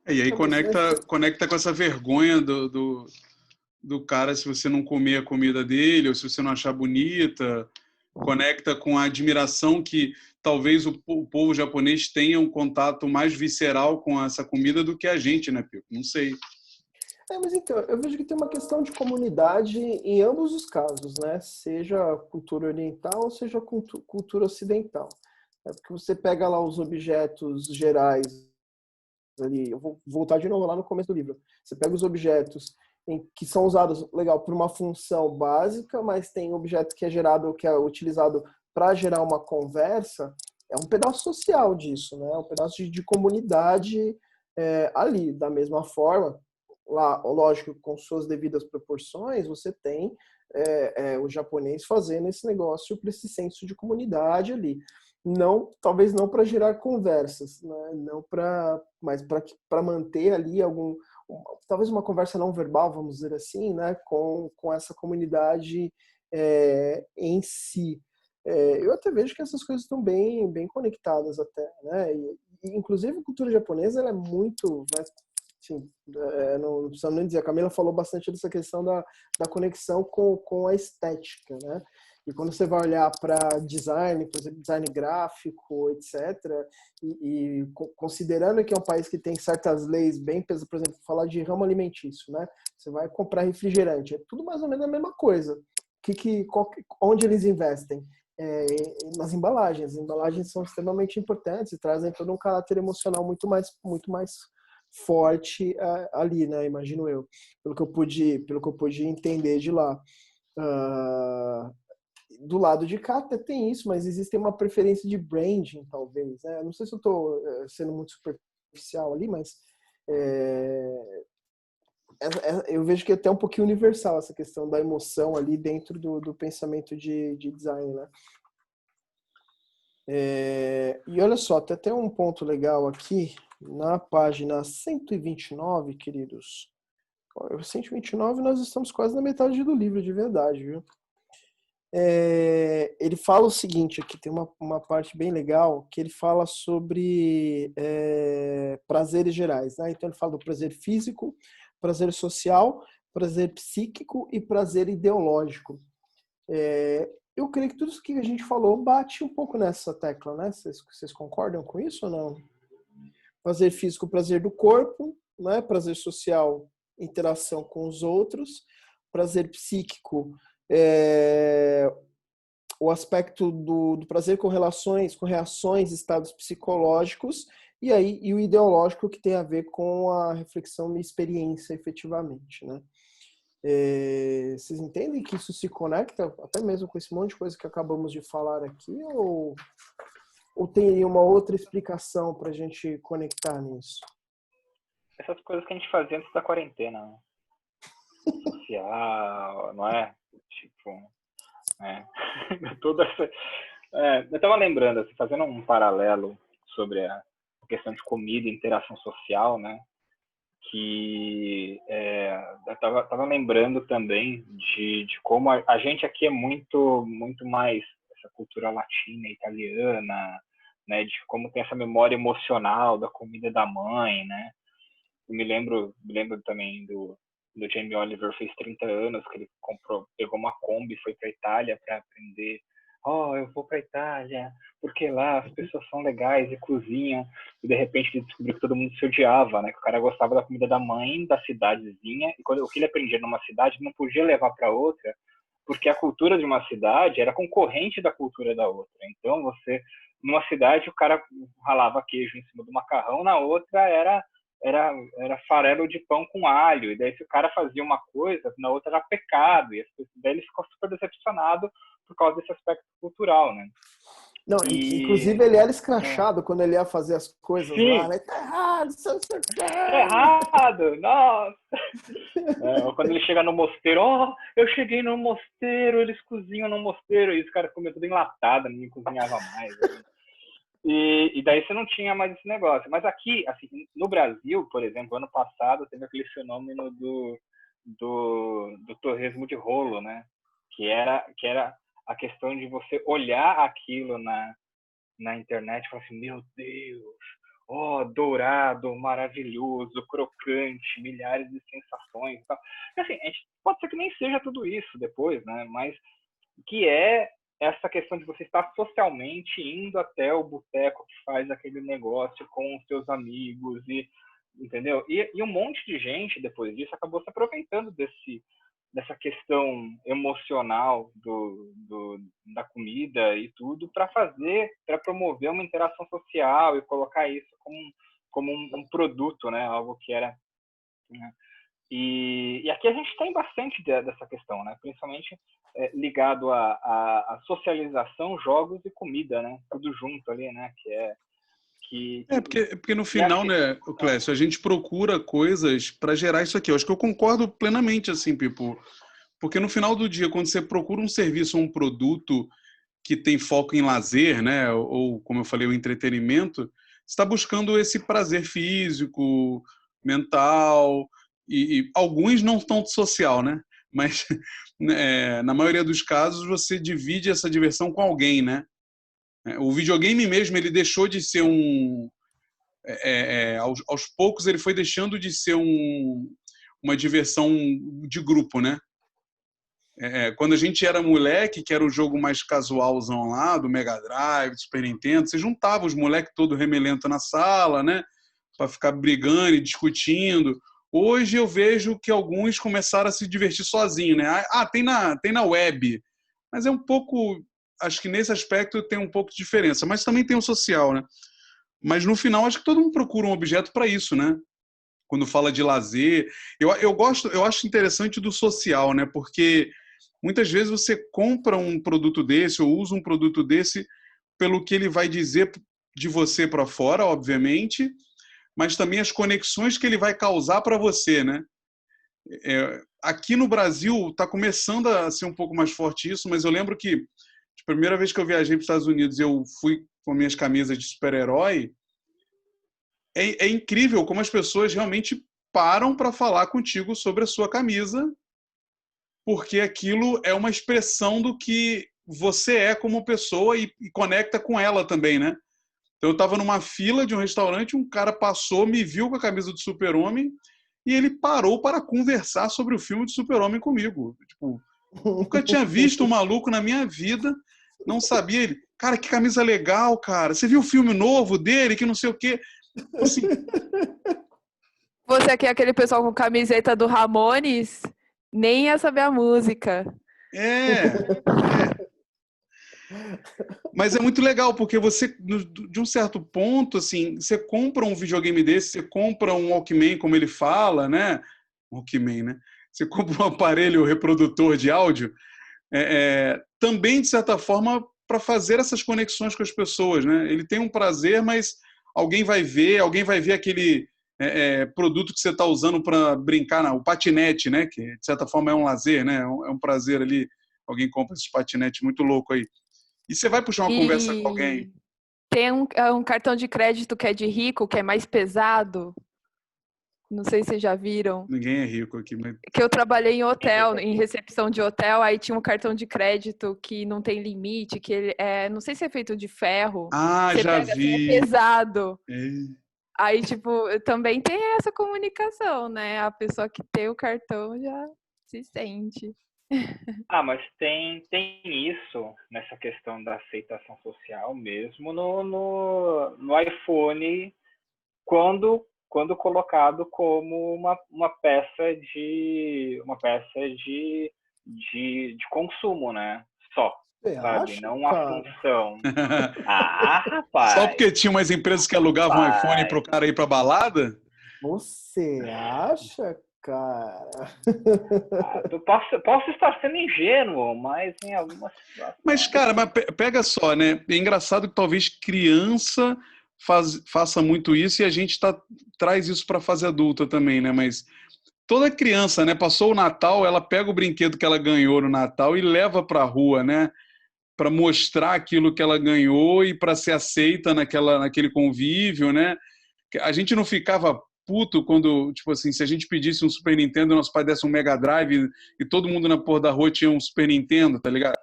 E aí conecta com essa vergonha do cara se você não comer a comida dele ou se você não achar bonita. Conecta com a admiração que talvez o povo japonês tenha um contato mais visceral com essa comida do que a gente, né, Pico? Não sei. Mas então, eu vejo que tem uma questão de comunidade em ambos os casos, né? Seja cultura oriental, seja cultura ocidental. Porque você pega lá os objetos gerais ali, eu vou voltar de novo lá no começo do livro. Você pega os objetos que são usados, legal, por uma função básica, mas tem objeto que é gerado, que é utilizado para gerar uma conversa, é um pedaço social disso, né? É um pedaço de comunidade ali. Da mesma forma, lá, lógico, com suas devidas proporções, você tem o japonês fazendo esse negócio para esse senso de comunidade ali. Não, talvez não para gerar conversas, né? Não mas para manter ali talvez uma conversa não verbal, vamos dizer assim, né? Com essa comunidade em si. Eu até vejo que essas coisas estão bem, bem conectadas até, né? E inclusive a cultura japonesa ela é muito, assim, não precisa nem dizer, a Camila falou bastante dessa questão da conexão com a estética, né? E quando você vai olhar para design, por exemplo, design gráfico, etc., e considerando que é um país que tem certas leis bem pesadas, por exemplo, falar de ramo alimentício, né? Você vai comprar refrigerante, é tudo mais ou menos a mesma coisa. Onde eles investem? Nas embalagens. As embalagens são extremamente importantes e trazem todo um caráter emocional muito mais forte ali, né? Imagino eu, pelo que eu pude entender de lá. Do lado de cá até tem isso, mas existe uma preferência de branding, talvez, né? Não sei se eu estou sendo muito superficial ali, mas eu vejo que é até um pouquinho universal essa questão da emoção ali dentro do pensamento de design, né? E olha só, tem até um ponto legal aqui na página 129, queridos. 129, nós estamos quase na metade do livro, de verdade, viu? Ele fala o seguinte aqui, tem uma parte bem legal, que ele fala sobre prazeres gerais, né? Então ele fala do prazer físico, prazer social, prazer psíquico e prazer ideológico. Eu creio que tudo isso que a gente falou bate um pouco nessa tecla, né? Vocês concordam com isso ou não? Prazer físico, prazer do corpo, né? Prazer social, interação com os outros. Prazer psíquico, o aspecto do prazer com reações, estados psicológicos, e o ideológico, que tem a ver com a reflexão e experiência efetivamente, né? Vocês entendem que isso se conecta até mesmo com esse monte de coisa que acabamos de falar aqui, ou tem uma outra explicação para a gente conectar nisso? Essas coisas que a gente fazia antes da quarentena, né? Social, não é? Tipo, toda essa... eu tava lembrando, assim, fazendo um paralelo sobre a questão de comida e interação social, né? Que eu tava lembrando também de como a gente aqui é muito mais essa cultura latina, italiana, né? De como tem essa memória emocional da comida da mãe, né? Eu me lembro também do Jamie Oliver, fez 30 anos, que ele pegou uma Kombi e foi para a Itália para aprender. Eu vou para a Itália, porque lá as pessoas são legais e cozinham. E de repente ele descobriu que todo mundo se odiava, né? Que o cara gostava da comida da mãe, da cidadezinha, e o que ele aprendia numa cidade não podia levar para outra, porque a cultura de uma cidade era concorrente da cultura da outra. Então, numa cidade, o cara ralava queijo em cima do macarrão, na outra era farelo de pão com alho, e daí se o cara fazia uma coisa, na outra era pecado, e daí ele ficou super decepcionado por causa desse aspecto cultural, né? Não, inclusive ele era escrachado quando ele ia fazer as coisas. Sim. Lá, né? Tá errado, seu errado, nossa. Ou quando ele chega no mosteiro, eu cheguei no mosteiro, eles cozinham no mosteiro, e os caras comiam tudo enlatado, ninguém cozinhava mais. E daí você não tinha mais esse negócio. Mas aqui, assim, no Brasil, por exemplo, ano passado teve aquele fenômeno do torresmo de rolo, né? Que era a questão de você olhar aquilo na internet e falar assim, meu Deus, dourado, maravilhoso, crocante, milhares de sensações e tal. E, assim, pode ser que nem seja tudo isso depois, né? Mas que é essa questão de você estar socialmente indo até o boteco que faz aquele negócio com os seus amigos, entendeu? E um monte de gente, depois disso, acabou se aproveitando dessa questão emocional da comida e tudo para promover uma interação social e colocar isso como um produto, né? Algo que era... Né? E aqui a gente tem bastante dessa questão, né? Principalmente ligado à socialização, jogos e comida, né? Tudo junto ali, né? Porque no final, assim, né, Clécio, a gente procura coisas para gerar isso aqui. Eu acho que eu concordo plenamente, assim, Pipo. Porque no final do dia, quando você procura um serviço ou um produto que tem foco em lazer, né, ou como eu falei, o entretenimento, você está buscando esse prazer físico, mental, e alguns não tão social, né? Mas na maioria dos casos você divide essa diversão com alguém, né? O videogame mesmo, ele deixou de ser aos poucos ele foi deixando de ser uma diversão de grupo, né? Quando a gente era moleque, que era o jogo mais casualzão lá, do Mega Drive, do Super Nintendo, você juntava os moleques todo remelento na sala, né? Para ficar brigando e discutindo. Hoje eu vejo que alguns começaram a se divertir sozinhos, né? Tem na web. Mas é um pouco... Acho que nesse aspecto tem um pouco de diferença. Mas também tem o social, né? Mas no final, acho que todo mundo procura um objeto para isso, né? Quando fala de lazer. Eu acho interessante do social, né? Porque muitas vezes você compra um produto desse ou usa um produto desse pelo que ele vai dizer de você para fora, obviamente, mas também as conexões que ele vai causar para você, né? Aqui no Brasil está começando a ser um pouco mais forte isso, mas eu lembro que a primeira vez que eu viajei para os Estados Unidos, eu fui com minhas camisas de super-herói. É incrível como as pessoas realmente param para falar contigo sobre a sua camisa, porque aquilo é uma expressão do que você é como pessoa e conecta com ela também, né? Então eu estava numa fila de um restaurante, um cara passou, me viu com a camisa do Super-Homem e ele parou para conversar sobre o filme do Super-Homem comigo. Tipo, nunca tinha visto um maluco na minha vida, não sabia. Ele, cara, que camisa legal, cara. Você viu o filme novo dele, que não sei o quê. Assim... Você que é aquele pessoal com camiseta do Ramones, nem ia saber a música. Mas é muito legal, porque você, de um certo ponto, assim, você compra um videogame desse, você compra um Walkman, como ele fala, né? Walkman, né? Você compra um aparelho reprodutor de áudio, também, de certa forma, para fazer essas conexões com as pessoas, né? Ele tem um prazer, mas alguém vai ver aquele produto que você está usando para brincar, o patinete, né? Que, de certa forma, é um lazer, né? É um prazer ali. Alguém compra esse patinete muito louco aí. E você vai puxar uma conversa com alguém. Tem um cartão de crédito que é de rico, que é mais pesado. Não sei se vocês já viram. Ninguém é rico aqui, mas... Que eu trabalhei em hotel, em recepção de hotel, aí tinha um cartão de crédito que não tem limite, que ele não sei se é feito de ferro. Você já pega, vi. Assim, é pesado. Aí, tipo, também tem essa comunicação, né? A pessoa que tem o cartão já se sente. Mas tem isso nessa questão da aceitação social mesmo no iPhone quando colocado como uma peça de consumo, né? Só, sabe? Não uma função. Rapaz! Só porque tinha umas empresas que alugavam um iPhone para o cara ir para balada? Você acha, cara? Posso estar sendo ingênuo, mas em algumas situações... Mas, cara, pega só, né? É engraçado que talvez criança faça muito isso, e a gente traz isso para a fase adulta também, né? Mas toda criança, né? Passou o Natal, ela pega o brinquedo que ela ganhou no Natal e leva para a rua, né? Para mostrar aquilo que ela ganhou e para ser aceita naquele convívio, né? A gente não ficava puto quando, tipo assim, se a gente pedisse um Super Nintendo e nosso pai desse um Mega Drive e todo mundo na porra da rua tinha um Super Nintendo, tá ligado?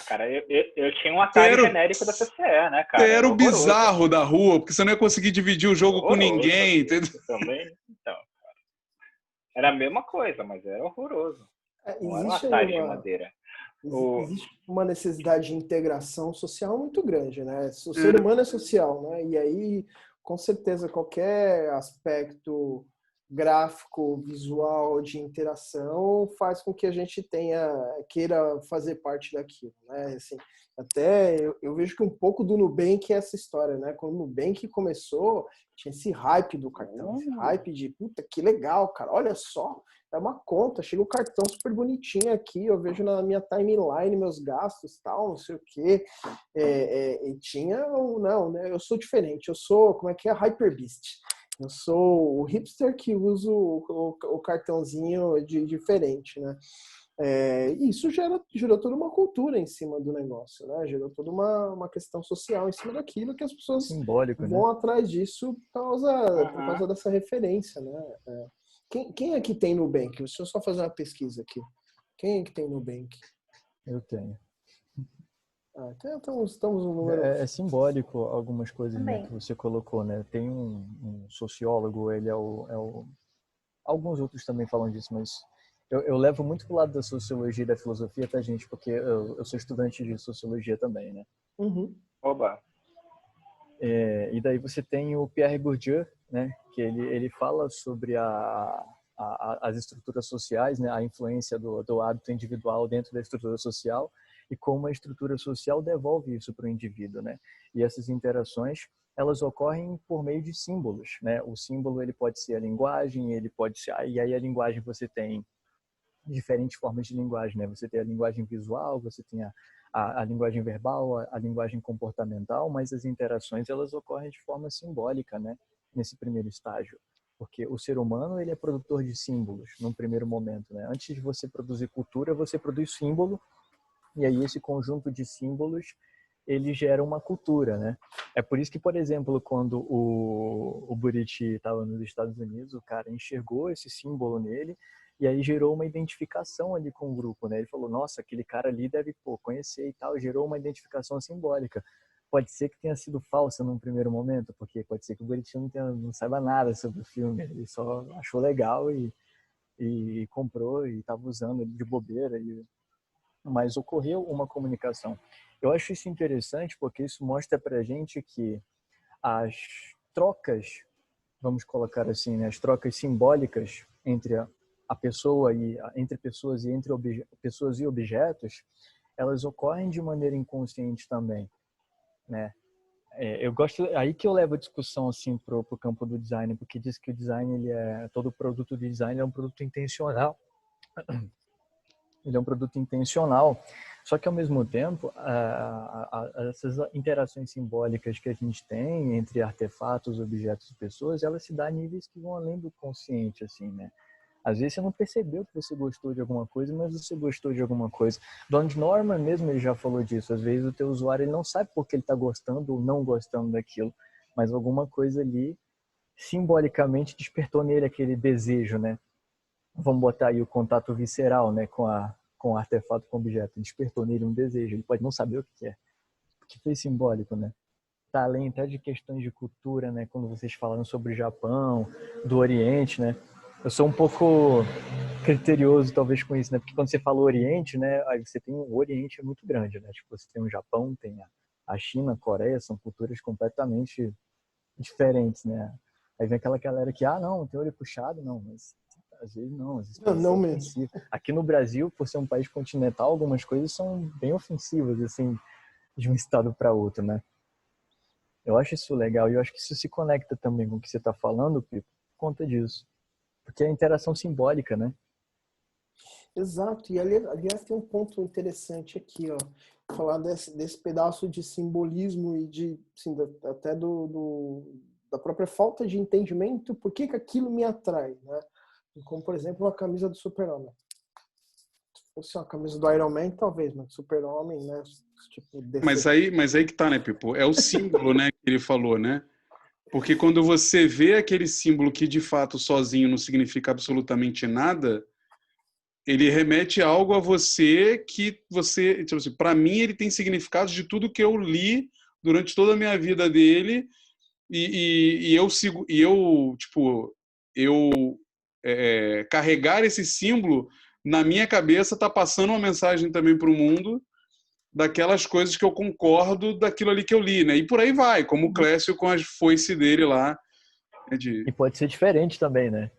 Cara, eu tinha um Atari genérico da PCE, né, cara? Você era o horroroso. bizarro da rua, porque você não ia conseguir dividir o jogo com ninguém, entendeu? Também, então, cara. Era a mesma coisa, mas era horroroso. Não era um Existe Atari de madeira. Existe uma necessidade de integração social muito grande, né? O ser humano é social, né? E aí, com certeza, qualquer aspecto gráfico, visual, de interação faz com que a gente queira fazer parte daquilo, né? Assim, até eu vejo que um pouco do Nubank é essa história, né? Quando o Nubank começou, tinha esse hype do cartão, esse hype de, puta, que legal, cara, olha só, é uma conta, chega o cartão super bonitinho aqui, eu vejo na minha timeline meus gastos, tal, não sei o quê. E tinha, não, né? Eu sou diferente, eu sou, como é que é? Hyperbeast. Eu sou o hipster que uso o cartãozinho diferente, né? Isso gerou toda uma cultura em cima do negócio, né? Gerou toda uma questão social em cima daquilo que as pessoas simbólico, vão né? atrás disso por causa dessa referência, né? Quem é que tem Nubank? Deixa eu só fazer uma pesquisa aqui. Quem é que tem Nubank? Eu tenho. Então estamos no número... É simbólico algumas coisas, né, Também. que você colocou, né? Tem um sociólogo, ele alguns outros também falam disso, mas eu levo muito pro lado da sociologia e da filosofia, tá, gente? Porque eu sou estudante de sociologia também, né? Uhum. Oba! E daí você tem o Pierre Bourdieu, né? Que ele fala sobre as estruturas sociais, né? A influência do hábito individual dentro da estrutura social e como a estrutura social devolve isso para o indivíduo, né? E essas interações, elas ocorrem por meio de símbolos, né? O símbolo, ele pode ser a linguagem, ele pode ser... E aí a linguagem, você tem diferentes formas de linguagem, né? Você tem a linguagem visual, você tem a linguagem verbal, a linguagem comportamental, mas as interações, elas ocorrem de forma simbólica, né? Nesse primeiro estágio. Porque o ser humano, ele é produtor de símbolos, num primeiro momento, né? Antes de você produzir cultura, você produz símbolo, e aí esse conjunto de símbolos, ele gera uma cultura, né? É por isso que, por exemplo, quando o Buriti estava nos Estados Unidos, o cara enxergou esse símbolo nele e aí gerou uma identificação ali com o grupo, né? Ele falou, nossa, aquele cara ali deve conhecer e tal, gerou uma identificação simbólica. Pode ser que tenha sido falsa num primeiro momento, porque pode ser que o Buriti não saiba nada sobre o filme, ele só achou legal e comprou e estava usando ele de bobeira, mas ocorreu uma comunicação. Eu acho isso interessante porque isso mostra pra gente que as trocas, vamos colocar assim, né, as trocas simbólicas entre a pessoa e entre pessoas e entre pessoas e objetos, elas ocorrem de maneira inconsciente também, né? Eu gosto aí que eu levo a discussão assim pro campo do design, porque diz que o design, todo produto de design é um produto intencional. Ele é um produto intencional, só que ao mesmo tempo essas interações simbólicas que a gente tem entre artefatos, objetos e pessoas, elas se dão a níveis que vão além do consciente, assim, né? Às vezes você não percebeu que você gostou de alguma coisa, mas você gostou de alguma coisa. Donald Norman mesmo, ele já falou disso. Às vezes o teu usuário, ele não sabe por que ele está gostando ou não gostando daquilo, mas alguma coisa ali simbolicamente despertou nele aquele desejo, né? Vamos botar aí o contato visceral, né, com o artefato, com o objeto. Despertou nele um desejo. Ele pode não saber o que é, porque foi simbólico, né? Tá além até de questões de cultura, né? Quando vocês falaram sobre o Japão, do Oriente, né? Eu sou um pouco criterioso, talvez, com isso, né? Porque quando você fala Oriente, né? Aí você tem um Oriente muito grande, né? Tipo, você tem o Japão, tem a China, a Coreia, são culturas completamente diferentes, né? Aí vem aquela galera que, não, tem olho puxado, não, mas às vezes não, às vezes pode ser ofensivo. Aqui no Brasil, por ser um país continental, algumas coisas são bem ofensivas, assim, de um estado para outro, né? Eu acho isso legal e eu acho que isso se conecta também com o que você está falando, Pipo, por conta disso. Porque é a interação simbólica, né? Exato. E aliás tem um ponto interessante aqui, ó. Falar desse pedaço de simbolismo e de, assim, até da própria falta de entendimento, por que aquilo me atrai, né? Como, por exemplo, a camisa do Super-Homem. Se fosse uma camisa do Iron Man, talvez, mas Super-Homem, né? Tipo, Mas aí que tá, né, Pipo? É o símbolo, né, que ele falou, né? Porque quando você vê aquele símbolo que, de fato, sozinho não significa absolutamente nada, ele remete algo a você que você... Tipo assim, para mim, ele tem significados de tudo que eu li durante toda a minha vida dele e eu sigo... E eu, tipo... carregar esse símbolo na minha cabeça tá passando uma mensagem também para o mundo daquelas coisas que eu concordo daquilo ali que eu li, né? E por aí vai, como o Clécio com as foice dele lá. E pode ser diferente também, né?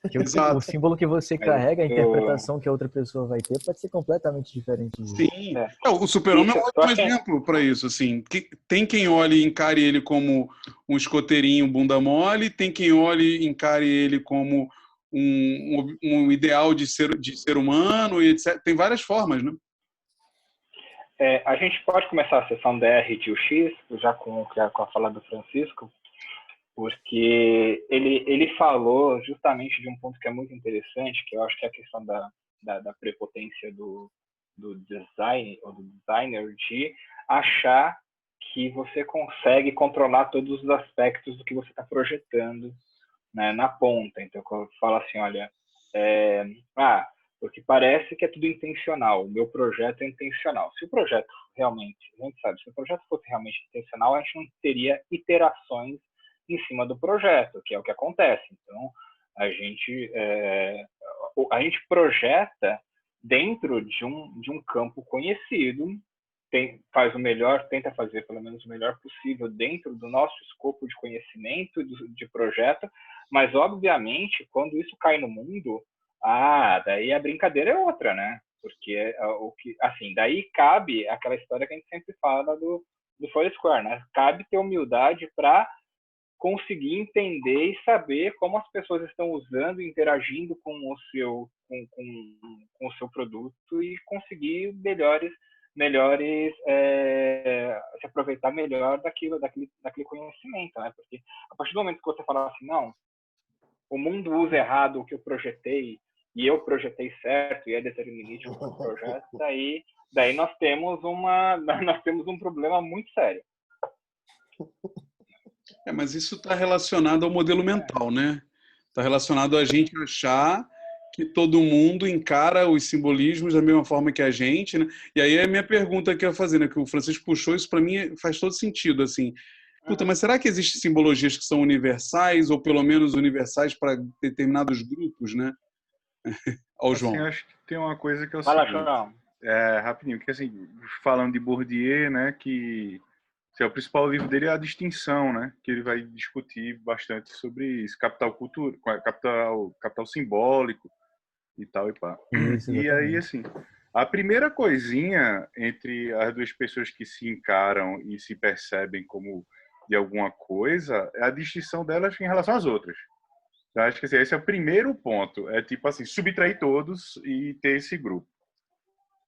Porque o símbolo que você carrega, a interpretação que a outra pessoa vai ter pode ser completamente diferente disso. Sim. O Super-Homem é um ótimo exemplo para isso. Assim. Tem quem olhe e encare ele como um escoteirinho bunda mole, tem quem olhe e encare ele como um ideal de ser humano, e etc. Tem várias formas, né? A gente pode começar a sessão DR de UX, já com a fala do Francisco, porque ele falou justamente de um ponto que é muito interessante, que eu acho que é a questão da prepotência do design, ou do designer, de achar que você consegue controlar todos os aspectos do que você está projetando, né, na ponta. Então, eu falo assim, olha, porque parece que é tudo intencional, o meu projeto é intencional. Se o projeto realmente, a gente sabe, se o projeto fosse realmente intencional, a gente não teria iterações em cima do projeto, que é o que acontece. Então, a gente projeta dentro de um campo conhecido, faz o melhor, tenta fazer pelo menos o melhor possível dentro do nosso escopo de conhecimento de projeto, mas, obviamente, quando isso cai no mundo, daí a brincadeira é outra, né? Porque assim, daí cabe aquela história que a gente sempre fala do Foursquare, né? Cabe ter humildade para conseguir entender e saber como as pessoas estão usando e interagindo com o seu produto e conseguir se aproveitar melhor daquele conhecimento, né? Porque a partir do momento que você fala assim, não, o mundo usa errado o que eu projetei e eu projetei certo e é determinístico o projeto, daí nós temos um problema muito sério. Mas isso está relacionado ao modelo mental, né? Está relacionado a gente achar que todo mundo encara os simbolismos da mesma forma que a gente, né? E aí é a minha pergunta que eu ia fazer, né? Que o Francisco puxou, isso para mim faz todo sentido, assim. Mas será que existem simbologias que são universais, ou pelo menos universais para determinados grupos, né? João. Assim, acho que tem uma coisa que eu Fala, João. Rapidinho, que assim, falando de Bourdieu, né, que o principal livro dele é A Distinção, né, que ele vai discutir bastante sobre isso, capital simbólico e tal e pá. Isso, e aí, assim, a primeira coisinha entre as duas pessoas que se encaram e se percebem como de alguma coisa é a distinção delas em relação às outras. Então, acho que assim, esse é o primeiro ponto. É tipo assim, subtrair todos e ter esse grupo.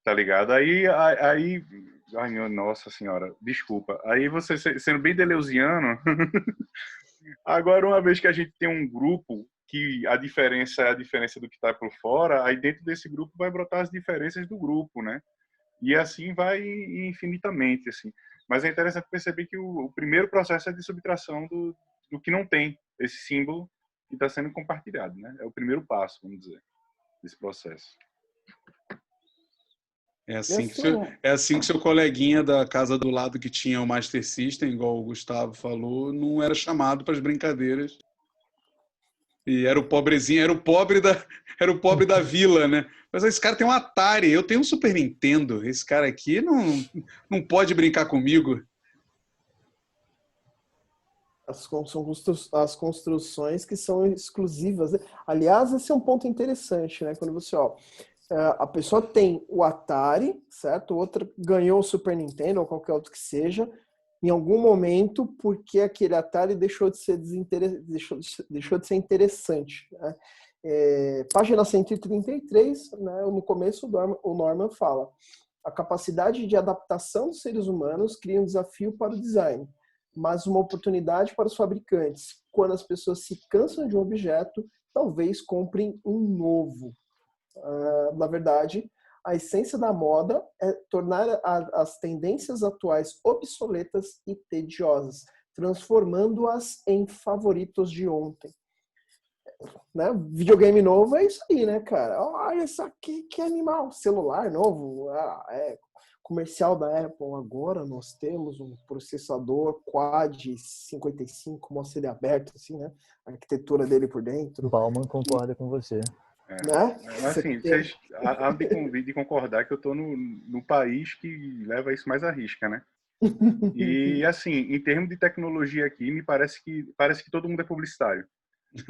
Tá ligado? Aí ai, meu, nossa senhora, desculpa. Aí você, sendo bem deleuziano, agora uma vez que a gente tem um grupo que a diferença é a diferença do que está por fora, aí dentro desse grupo vai brotar as diferenças do grupo, né? E assim vai infinitamente, assim. Mas é interessante perceber que o primeiro processo é de subtração do que não tem esse símbolo que está sendo compartilhado, né? É o primeiro passo, vamos dizer, desse processo. É assim que seu coleguinha da casa do lado que tinha o Master System, igual o Gustavo falou, não era chamado para as brincadeiras. E era o pobrezinho, era o pobre da vila, né? Mas esse cara tem um Atari, eu tenho um Super Nintendo. Esse cara aqui não pode brincar comigo. As construções que são exclusivas. Aliás, esse é um ponto interessante, né? Quando você, a pessoa tem o Atari, certo? Outra ganhou o Super Nintendo ou qualquer outro que seja, em algum momento, porque aquele Atari deixou de ser interessante, né? Página 133, né, no começo o Norman fala: a capacidade de adaptação dos seres humanos cria um desafio para o design, mas uma oportunidade para os fabricantes. Quando as pessoas se cansam de um objeto, talvez comprem um novo. Na verdade, a essência da moda é tornar as tendências atuais obsoletas e tediosas, transformando-as em favoritos de ontem. Né? Videogame novo é isso aí, né, cara? Olha isso aqui, que animal. Celular novo, comercial da Apple. Agora nós temos um processador Quad 55, mostra ele aberto, assim, né? A arquitetura dele por dentro. Bauman concorda com você. Né? Assim, vocês há de concordar que eu estou no país que leva isso mais à risca, né? E, assim, em termos de tecnologia aqui, me parece que todo mundo é publicitário.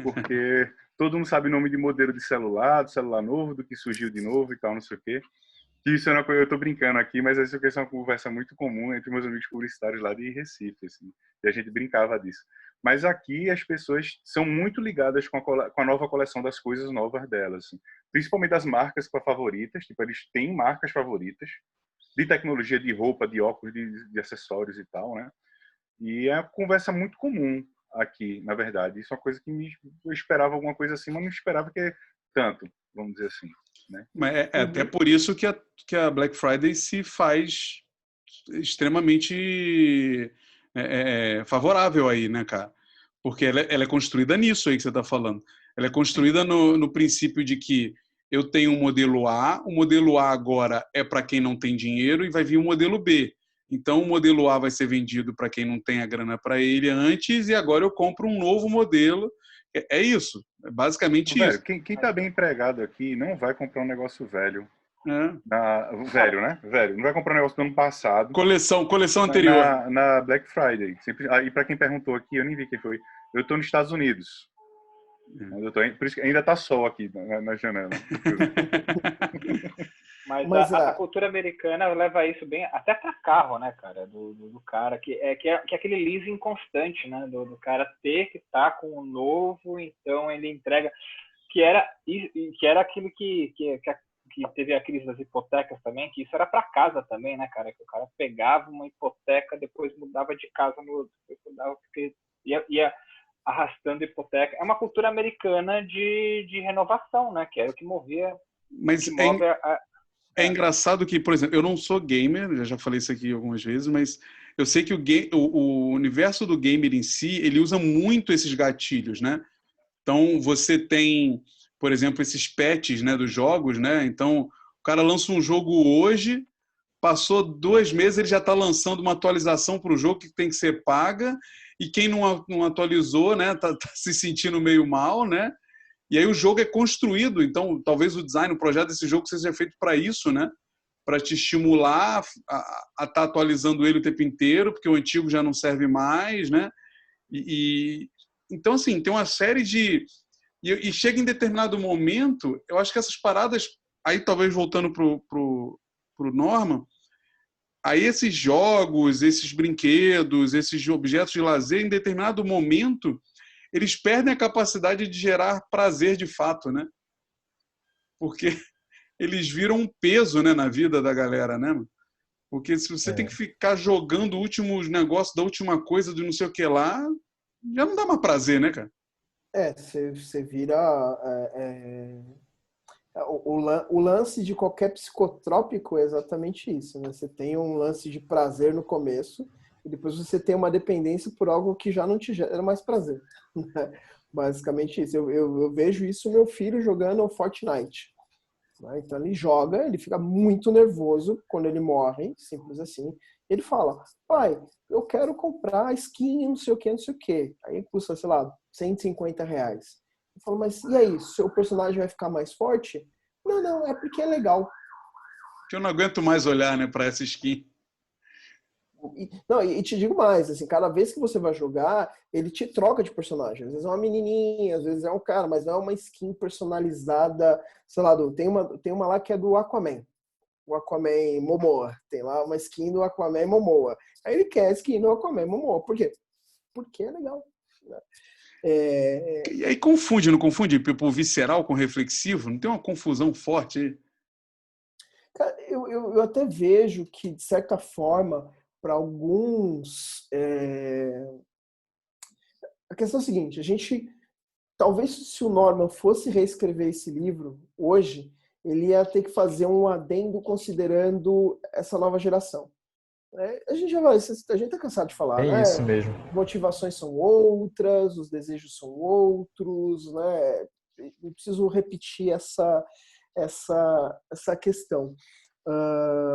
Porque todo mundo sabe o nome de modelo de celular, do celular novo, do que surgiu de novo e tal, não sei o quê. Isso é uma coisa, eu tô brincando aqui, mas essa é uma conversa muito comum entre meus amigos publicitários lá de Recife, assim, e a gente brincava disso. Mas aqui as pessoas são muito ligadas com a nova coleção das coisas novas delas, assim. Principalmente das marcas favoritas, tipo, eles têm marcas favoritas, de tecnologia, de roupa, de óculos, de acessórios e tal, né? E é uma conversa muito comum aqui, na verdade. Isso é uma coisa que eu esperava alguma coisa assim, mas não esperava que tanto, vamos dizer assim. Né? Mas até por isso que a Black Friday se faz extremamente favorável aí, né, cara? Porque ela é construída nisso aí que você está falando. Ela é construída no princípio de que eu tenho um modelo A, o modelo A agora é para quem não tem dinheiro e vai vir um modelo B. Então, o modelo A vai ser vendido para quem não tem a grana para ele antes e agora eu compro um novo modelo. É isso. É basicamente velho, isso. Quem tá bem empregado aqui não vai comprar um negócio velho. Velho, né? Velho. Não vai comprar um negócio do ano passado. Coleção anterior. Na Black Friday. E para quem perguntou aqui, eu nem vi quem foi. Eu estou nos Estados Unidos. Por isso que ainda tá sol aqui na janela. Mas a cultura americana leva isso bem até para carro, né, cara? Do cara que é aquele leasing constante, né? Do cara ter que estar com o novo, então ele entrega. Que era aquilo que teve a crise das hipotecas também, que isso era para casa também, né, cara? Que o cara pegava uma hipoteca, depois mudava de casa no outro, depois mudava porque ia arrastando hipoteca. É uma cultura americana de renovação, né? Que era o que movia. Mas é engraçado que, por exemplo, eu não sou gamer, eu já falei isso aqui algumas vezes, mas eu sei que o universo do gamer em si, ele usa muito esses gatilhos, né? Então, você tem, por exemplo, esses patches, né, dos jogos, né? Então, o cara lança um jogo hoje, passou 2 meses, ele já está lançando uma atualização para o jogo que tem que ser paga, e quem não atualizou, né, tá se sentindo meio mal, né? E aí o jogo é construído, então talvez o design, o projeto desse jogo seja feito para isso, né? Para te estimular a estar atualizando ele o tempo inteiro, porque o antigo já não serve mais, né? Então, assim, tem uma série de... E chega em determinado momento, eu acho que essas paradas, aí talvez voltando pro Norman, aí esses jogos, esses brinquedos, esses objetos de lazer, em determinado momento, eles perdem a capacidade de gerar prazer de fato, né? Porque eles viram um peso, né, na vida da galera, né? Porque se você tem que ficar jogando o último negócio da última coisa do não sei o que lá, já não dá mais prazer, né, cara? Você vira... O lance de qualquer psicotrópico é exatamente isso, né? Você tem um lance de prazer no começo e depois você tem uma dependência por algo que já não te gera mais prazer. Né? Basicamente isso. Eu vejo isso meu filho jogando Fortnite. Né? Então ele joga, ele fica muito nervoso quando ele morre, simples assim. Ele fala, pai, eu quero comprar skin, não sei o que, não sei o que. Aí custa, sei lá, R$150. Eu falo, mas e aí, seu personagem vai ficar mais forte? Não, é porque é legal. Que eu não aguento mais olhar, né, para essa skin. E te digo mais, assim, cada vez que você vai jogar, ele te troca de personagem. Às vezes é uma menininha, às vezes é um cara, mas não é uma skin personalizada, sei lá, tem uma lá que é do Aquaman. O Aquaman Momoa. Tem lá uma skin do Aquaman Momoa. Aí ele quer a skin do Aquaman Momoa. Por quê? Porque é legal. Né? E aí confunde, não confunde? Tipo, visceral com reflexivo? Não tem uma confusão forte aí? Cara, eu até vejo que, de certa forma, para alguns... A questão é a seguinte, a gente... Talvez se o Norman fosse reescrever esse livro hoje, ele ia ter que fazer um adendo considerando essa nova geração. A gente está cansado de falar, É né? isso mesmo. Motivações são outras, os desejos são outros, né? Não preciso repetir essa questão.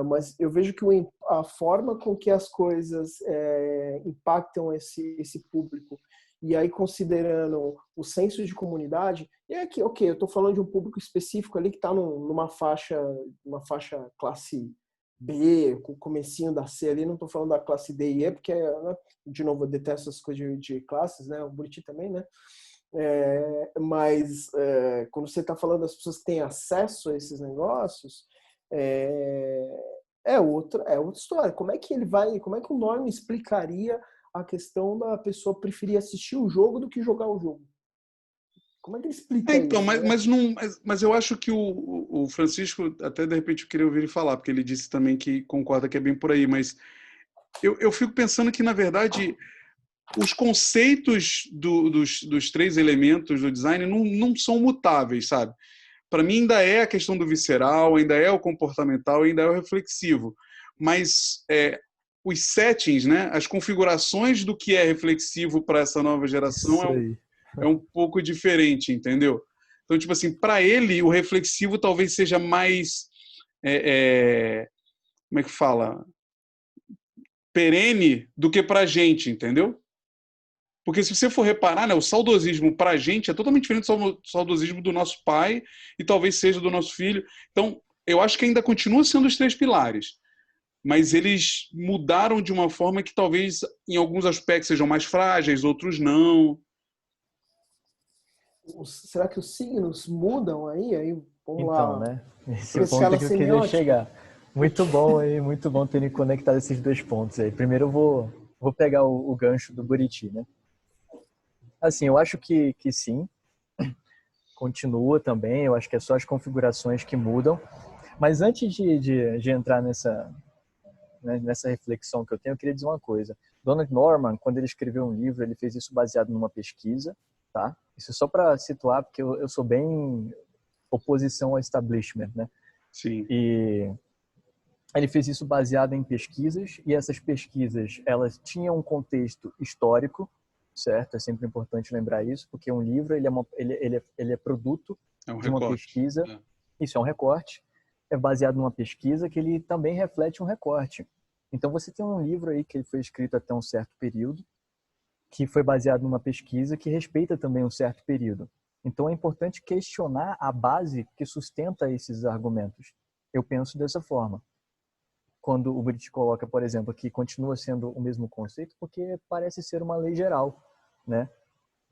Mas eu vejo que a forma com que as coisas impactam esse público, e aí considerando o senso de comunidade, e é que, ok, eu estou falando de um público específico ali que está numa faixa classe B, com o comecinho da C ali, não estou falando da classe D e E, porque, né, de novo, eu detesto essas coisas de classes, né? O Buriti também, né? Mas quando você está falando das pessoas que têm acesso a esses negócios, é outra história. Como é que o Norman explicaria a questão da pessoa preferir assistir o jogo do que jogar o jogo? Como é que ele explica Então, isso? mas eu acho que o Francisco, até de repente eu queria ouvir ele falar, porque ele disse também que concorda que é bem por aí, mas eu fico pensando que, na verdade, os conceitos dos três elementos do design não são mutáveis, sabe? Para mim ainda é a questão do visceral, ainda é o comportamental, ainda é o reflexivo, mas os settings, né, as configurações do que é reflexivo para essa nova geração Isso aí. é um pouco diferente, entendeu? Então, tipo assim, para ele, o reflexivo talvez seja mais, como é que fala? Perene do que para a gente, entendeu? Porque se você for reparar, né, o saudosismo para a gente é totalmente diferente do saudosismo do nosso pai e talvez seja do nosso filho. Então, eu acho que ainda continua sendo os três pilares, mas eles mudaram de uma forma que talvez em alguns aspectos sejam mais frágeis, outros não. Será que os signos mudam aí? Vamos Então, lá. né? Esse Por ponto escala que eu queria semiótica? chegar. Muito bom aí, muito bom terem conectado esses dois pontos aí. Primeiro eu vou pegar o gancho do Buriti, né? Assim, eu acho que sim, continua também, eu acho que é só as configurações que mudam. Mas antes de entrar nessa reflexão que eu tenho, eu queria dizer uma coisa. Donald Norman, quando ele escreveu um livro, ele fez isso baseado numa pesquisa, tá? Isso é só para situar, porque eu sou bem oposição ao establishment, né? Sim. E ele fez isso baseado em pesquisas, e essas pesquisas, elas tinham um contexto histórico, certo? É sempre importante lembrar isso, porque um livro, ele é produto de uma pesquisa. Isso é um recorte, é baseado numa pesquisa que ele também reflete um recorte. Então você tem um livro aí que foi escrito até um certo período, que foi baseado numa pesquisa que respeita também um certo período. Então é importante questionar a base que sustenta esses argumentos. Eu penso dessa forma. Quando o Buriti coloca, por exemplo, que continua sendo o mesmo conceito, porque parece ser uma lei geral, né?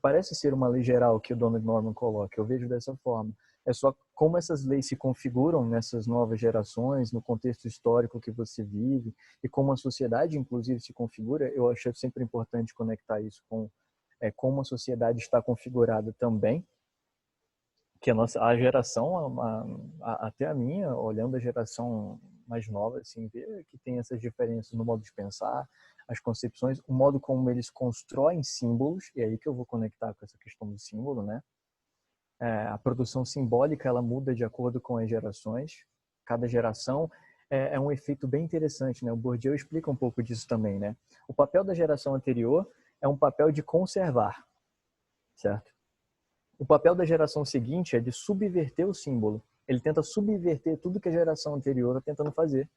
Parece ser uma lei geral que o Donald Norman coloca. Eu vejo dessa forma. É só como essas leis se configuram nessas novas gerações, no contexto histórico que você vive, e como a sociedade, inclusive, se configura. Eu acho sempre importante conectar isso com como a sociedade está configurada também, que a geração, até a minha, olhando a geração mais nova, assim, vê que tem essas diferenças no modo de pensar, as concepções, o modo como eles constroem símbolos, e é aí que eu vou conectar com essa questão do símbolo, né? A produção simbólica, ela muda de acordo com as gerações, cada geração é um efeito bem interessante, né? O Bourdieu explica um pouco disso também, né? O papel da geração anterior é um papel de conservar, certo? O papel da geração seguinte é de subverter o símbolo. Ele tenta subverter tudo que a geração anterior está tentando fazer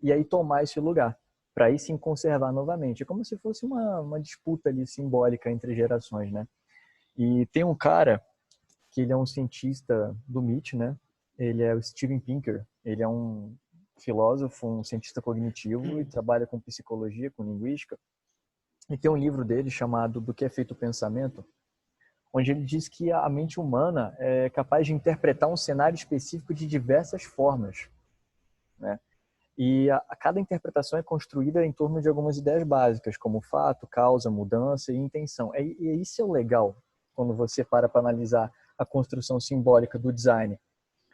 e aí tomar esse lugar, para aí sim conservar novamente. É como se fosse uma disputa ali simbólica entre gerações, né? E tem um cara que ele é um cientista do MIT, né? Ele é o Steven Pinker. Ele é um filósofo, um cientista cognitivo e trabalha com psicologia, com linguística. E tem um livro dele chamado Do que é feito o pensamento, onde ele diz que a mente humana é capaz de interpretar um cenário específico de diversas formas, né? E cada interpretação é construída em torno de algumas ideias básicas, como fato, causa, mudança e intenção. E isso é o legal, quando você para analisar a construção simbólica do design?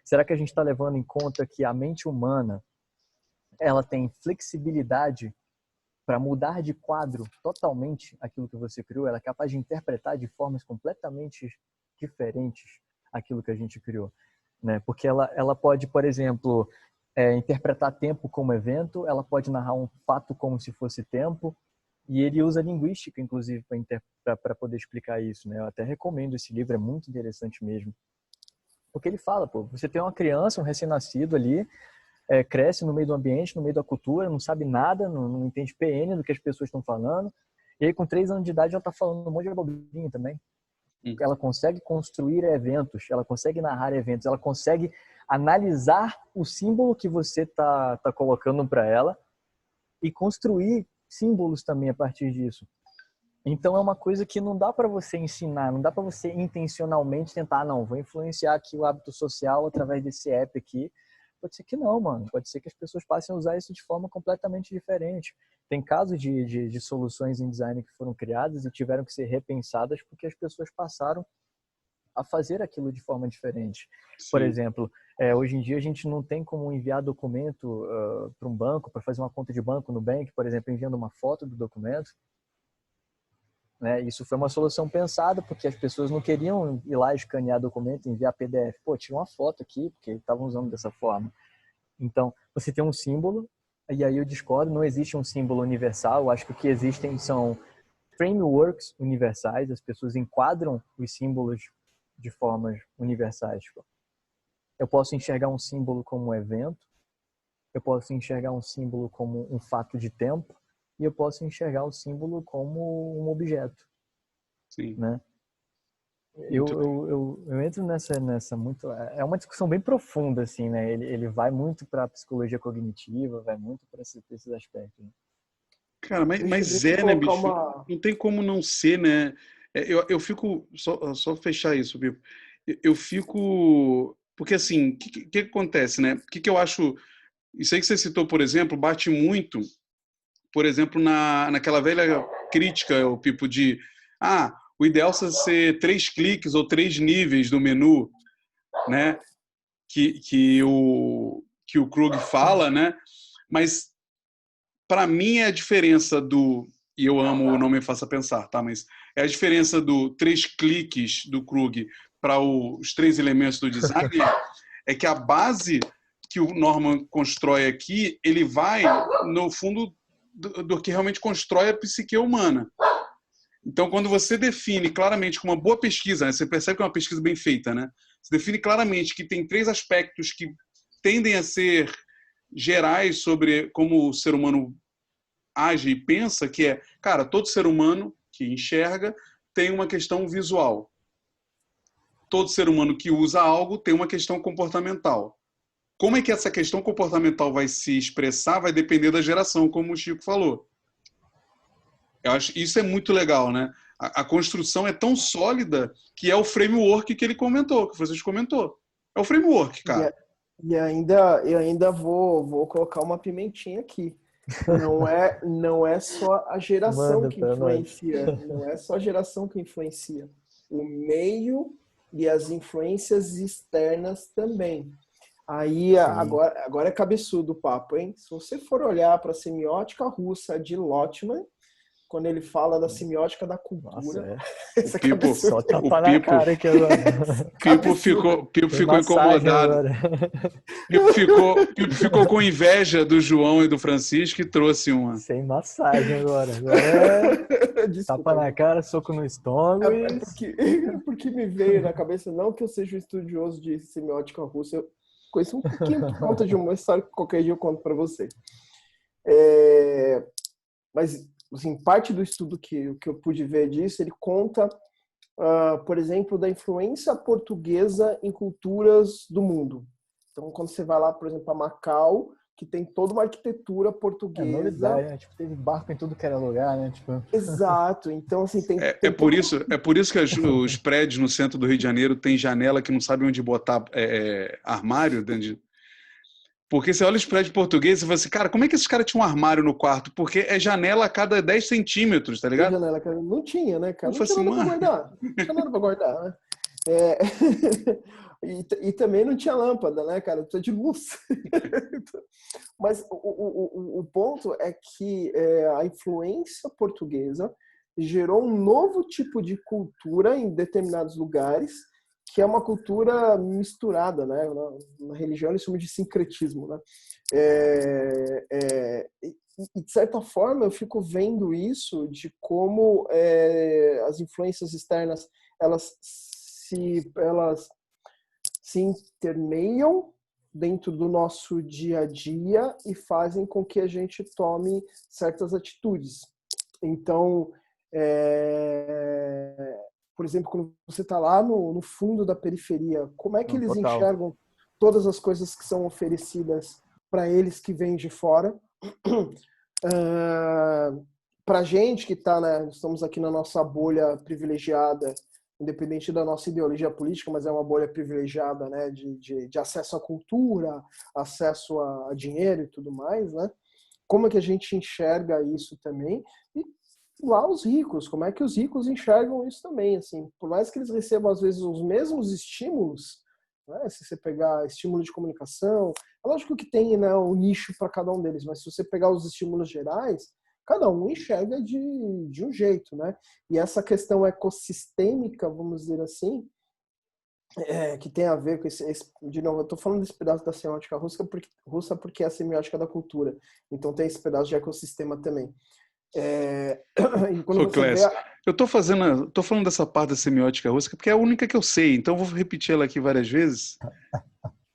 Será que a gente está levando em conta que a mente humana ela tem flexibilidade para mudar de quadro totalmente aquilo que você criou? Ela é capaz de interpretar de formas completamente diferentes aquilo que a gente criou, né? Porque ela pode, por exemplo, interpretar tempo como evento, ela pode narrar um fato como se fosse tempo, e ele usa linguística, inclusive, para poder explicar isso, né? Eu até recomendo esse livro, é muito interessante mesmo. Porque ele fala, pô, você tem uma criança, um recém-nascido ali, cresce no meio do ambiente, no meio da cultura, não sabe nada, não entende PN do que as pessoas estão falando, e aí com 3 anos de idade ela está falando um monte de abobrinha também. Ela consegue construir eventos, ela consegue narrar eventos, ela consegue analisar o símbolo que você tá colocando para ela e construir símbolos também a partir disso. Então é uma coisa que não dá para você ensinar, não dá para você intencionalmente tentar, não, vou influenciar aqui o hábito social através desse app aqui. Pode ser que não, mano. Pode ser que as pessoas passem a usar isso de forma completamente diferente. Tem casos de soluções em design que foram criadas e tiveram que ser repensadas porque as pessoas passaram a fazer aquilo de forma diferente. Sim. Por exemplo, hoje em dia a gente não tem como enviar documento para um banco, para fazer uma conta de banco no Nubank, por exemplo, enviando uma foto do documento. Né? Isso foi uma solução pensada porque as pessoas não queriam ir lá escanear documento e enviar PDF. Pô, tira uma foto aqui, porque estavam usando dessa forma. Então, você tem um símbolo, e aí eu discordo, não existe um símbolo universal. Eu acho que o que existem são frameworks universais, as pessoas enquadram os símbolos de formas universais. Eu posso enxergar um símbolo como um evento, eu posso enxergar um símbolo como um fato de tempo, e eu posso enxergar o símbolo como um objeto. Sim. Né? Eu entro nessa muito... É uma discussão bem profunda, assim, né? Ele vai muito para a psicologia cognitiva, vai muito para esses aspectos. Né? Cara, mas né, bicho? Não tem como não ser, né? Eu fico... Só fechar isso, Pipo. Eu fico... Porque, assim, o que acontece, né? O que eu acho... Isso aí que você citou, por exemplo, bate muito... Por exemplo, naquela velha crítica, o Pipo, de o ideal é ser 3 cliques ou 3 níveis do menu, né? Que o Krug fala, né? Mas, para mim, é a diferença do... E eu amo o Não Me Faça Pensar, tá? Mas é a diferença do 3 cliques do Krug para os 3 elementos do design é que a base que o Norman constrói aqui, ele vai, no fundo... do que realmente constrói a psique humana. Então, quando você define claramente com uma boa pesquisa, né, você percebe que é uma pesquisa bem feita, né? Você define claramente que tem 3 aspectos que tendem a ser gerais sobre como o ser humano age e pensa, que é, cara, todo ser humano que enxerga tem uma questão visual. Todo ser humano que usa algo tem uma questão comportamental. Como é que essa questão comportamental vai se expressar vai depender da geração, como o Chico falou. Eu acho isso é muito legal, né? A construção é tão sólida que é o framework que ele comentou, que o Francisco comentou. É o framework, cara. Eu ainda vou colocar uma pimentinha aqui. Não é só a geração que influencia. Não é só a geração que influencia. O meio e as influências externas também. Aí, agora é cabeçudo o papo, hein? Se você for olhar para a semiótica russa de Lotman, quando ele fala da semiótica da cultura... Nossa, o Pipo, só tapa na cara aqui agora. Pipo ficou incomodado. Pipo ficou com inveja do João e do Francisco e trouxe uma. Sem massagem agora. Tapa na cara, soco no estômago. Porque me veio na cabeça, não que eu seja um estudioso de semiótica russa, eu conheço um pouquinho por conta de uma história que qualquer dia eu conto para você. Mas, assim, parte do estudo que eu pude ver disso, ele conta, por exemplo, da influência portuguesa em culturas do mundo. Então, quando você vai lá, por exemplo, a Macau, que tem toda uma arquitetura portuguesa. É novidade, né? Tipo, teve barco em tudo que era lugar, né? Tipo... Exato. Então, assim, tem por isso que os prédios no centro do Rio de Janeiro têm janela que não sabem onde botar armário dentro de... Porque você olha os prédios portugueses e fala assim, cara, como é que esses caras tinham um armário no quarto? Porque é janela a cada 10 centímetros, tá ligado? Janela, cara, não tinha, né, cara? Eu Não falei tinha assim, nada pra guardar. Não tinha nada pra guardar, né? E também não tinha lâmpada, né, cara? Precisa de luz. Mas o ponto é que a influência portuguesa gerou um novo tipo de cultura em determinados lugares, que é uma cultura misturada, né? Na religião eles chamam de sincretismo, né? E de certa forma eu fico vendo isso de como as influências externas elas se intermeiam dentro do nosso dia a dia e fazem com que a gente tome certas atitudes. Então, por exemplo, quando você está lá no fundo da periferia, como é que eles enxergam todas as coisas que são oferecidas para eles que vêm de fora? Para a gente que está, né, estamos aqui na nossa bolha privilegiada, independente da nossa ideologia política, mas é uma bolha privilegiada, né, de acesso à cultura, acesso a dinheiro e tudo mais, né? Como é que a gente enxerga isso também? E lá os ricos, como é que os ricos enxergam isso também, assim? Por mais que eles recebam, às vezes, os mesmos estímulos, né? Se você pegar estímulo de comunicação, é lógico que tem, né, um nicho para cada um deles, mas se você pegar os estímulos gerais, cada um enxerga de um jeito, né? E essa questão ecossistêmica, vamos dizer assim, que tem a ver com de novo, eu estou falando desse pedaço da semiótica russa porque é a semiótica da cultura. Então tem esse pedaço de ecossistema também. E quando você vê eu tô falando dessa parte da semiótica russa porque é a única que eu sei, então eu vou repetir ela aqui várias vezes.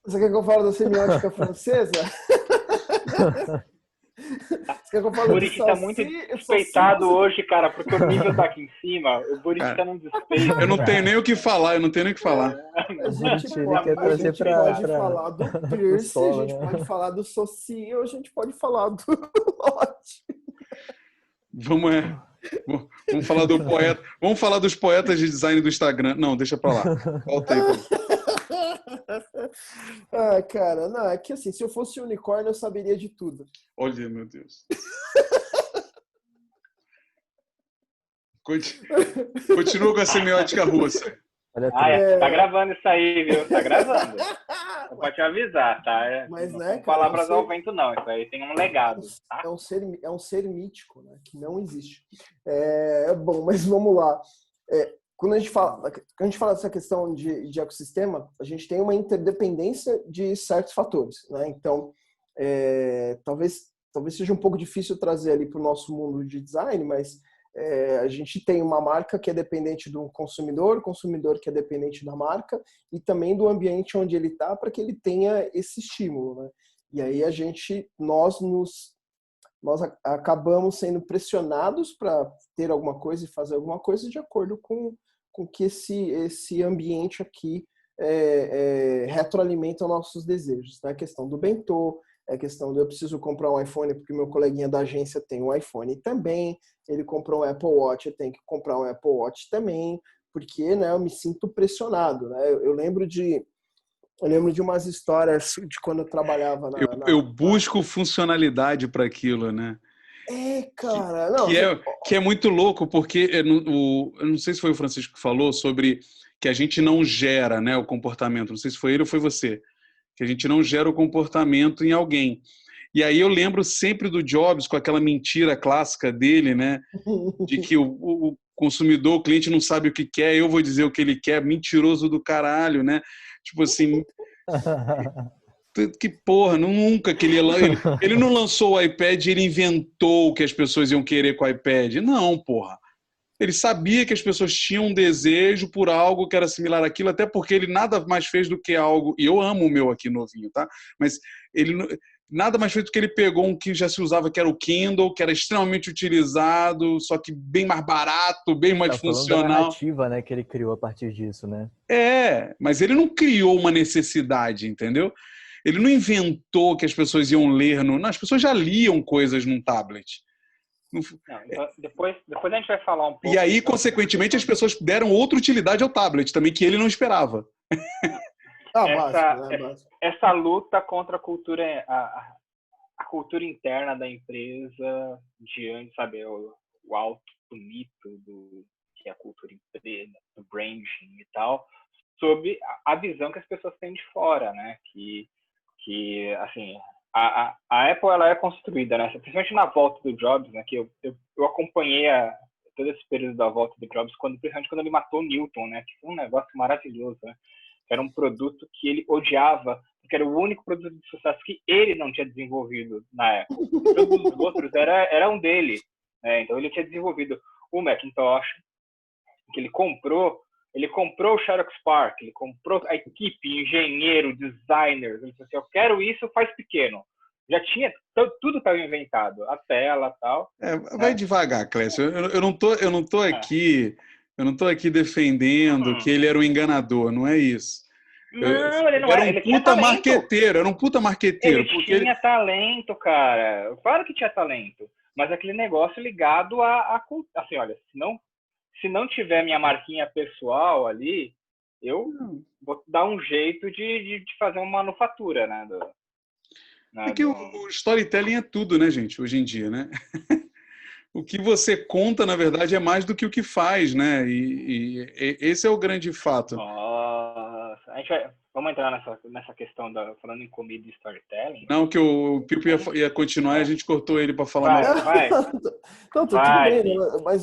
Você quer que eu fale da semiótica francesa? O Buric tá muito despeitado hoje, cara, porque o nível tá aqui em cima. O Buric tá num despeito. Eu não tenho nem o que falar, A gente pode falar do Pierce, a gente pode falar do Socio, a gente pode falar do Lott. Vamos falar do poeta. Vamos falar dos poetas de design do Instagram. Não, deixa pra lá. Volta aí. Cara, não, é que assim, se eu fosse unicórnio, eu saberia de tudo. Olha, meu Deus. Continua com a semiótica russa. Tá gravando isso aí, viu? Tá gravando. Só pra te avisar, tá? Mas, não né, são palavras ao vento, não. Isso aí tem um legado. Tá? É um ser mítico, né? Que não existe. Bom, mas vamos lá. Quando a gente fala dessa questão de ecossistema, a gente tem uma interdependência de certos fatores, né? Então, talvez seja um pouco difícil trazer ali para o nosso mundo de design, mas a gente tem uma marca que é dependente do consumidor que é dependente da marca e também do ambiente onde ele está para que ele tenha esse estímulo, né? E aí nós acabamos sendo pressionados para ter alguma coisa e fazer alguma coisa de acordo com que esse ambiente aqui retroalimenta os nossos desejos, né? A questão do bentô, a questão de eu preciso comprar um iPhone porque meu coleguinha da agência tem um iPhone também, ele comprou um Apple Watch, eu tenho que comprar um Apple Watch também, porque, né, eu me sinto pressionado, né? Eu lembro de umas histórias de quando eu trabalhava eu busco funcionalidade para aquilo, né? Cara. Que é muito louco, porque eu não sei se foi o Francisco que falou sobre que a gente não gera, né, o comportamento. Não sei se foi ele ou foi você. Que a gente não gera o comportamento em alguém. E aí eu lembro sempre do Jobs com aquela mentira clássica dele, né? De que o consumidor, o cliente não sabe o que quer, eu vou dizer o que ele quer, mentiroso do caralho, né? Tipo assim... Que porra, nunca que ele não lançou o iPad e ele inventou o que as pessoas iam querer com o iPad. Não, porra. Ele sabia que as pessoas tinham um desejo por algo que era similar àquilo, até porque ele nada mais fez do que algo... E eu amo o meu aqui novinho, tá? Mas ele nada mais fez do que ele pegou um que já se usava, que era o Kindle, que era extremamente utilizado, só que bem mais barato, bem mais funcional. Da narrativa, né, que ele criou a partir disso, né? Mas ele não criou uma necessidade, entendeu? Ele não inventou que as pessoas iam ler Não, as pessoas já liam coisas num tablet. Não, então, depois a gente vai falar um pouco. E aí, consequentemente, as pessoas deram outra utilidade ao tablet também, que ele não esperava. Básico, né? Básico. Essa luta contra a cultura, a cultura interna da empresa, diante, sabe, o alto mito que é a cultura empresa, do branding e tal, sob a visão que as pessoas têm de fora, né? Que assim, a Apple, ela é construída, né? Principalmente na volta do Jobs, né? Que eu acompanhei todo esse período da volta do Jobs, principalmente quando ele matou o Newton, né? Que foi um negócio maravilhoso, né? Era um produto que ele odiava, porque era o único produto de sucesso que ele não tinha desenvolvido na época. Todos os outros eram dele, né? Então ele tinha desenvolvido o Macintosh, que ele comprou o Xerox PARC, ele comprou a equipe, engenheiro, designers, ele falou assim, eu quero isso, faz pequeno. Já tinha, tudo estava inventado, a tela e tal. Vai devagar, Clécio. Eu não tô aqui defendendo que ele era um enganador, não é isso. Não, ele não era. Ele Era um puta marqueteiro. Ele tinha talento, cara. Claro que tinha talento. Mas aquele negócio ligado assim, olha, se não tiver minha marquinha pessoal ali, eu vou dar um jeito de fazer uma manufatura, né? O storytelling é tudo, né, gente, hoje em dia, né? O que você conta, na verdade, é mais do que o que faz, né? E esse é o grande fato. Nossa, vamos entrar nessa questão falando em comida e storytelling? Não, que o Pipo ia continuar e a gente cortou ele para falar mais. Vai. Não, tudo bem,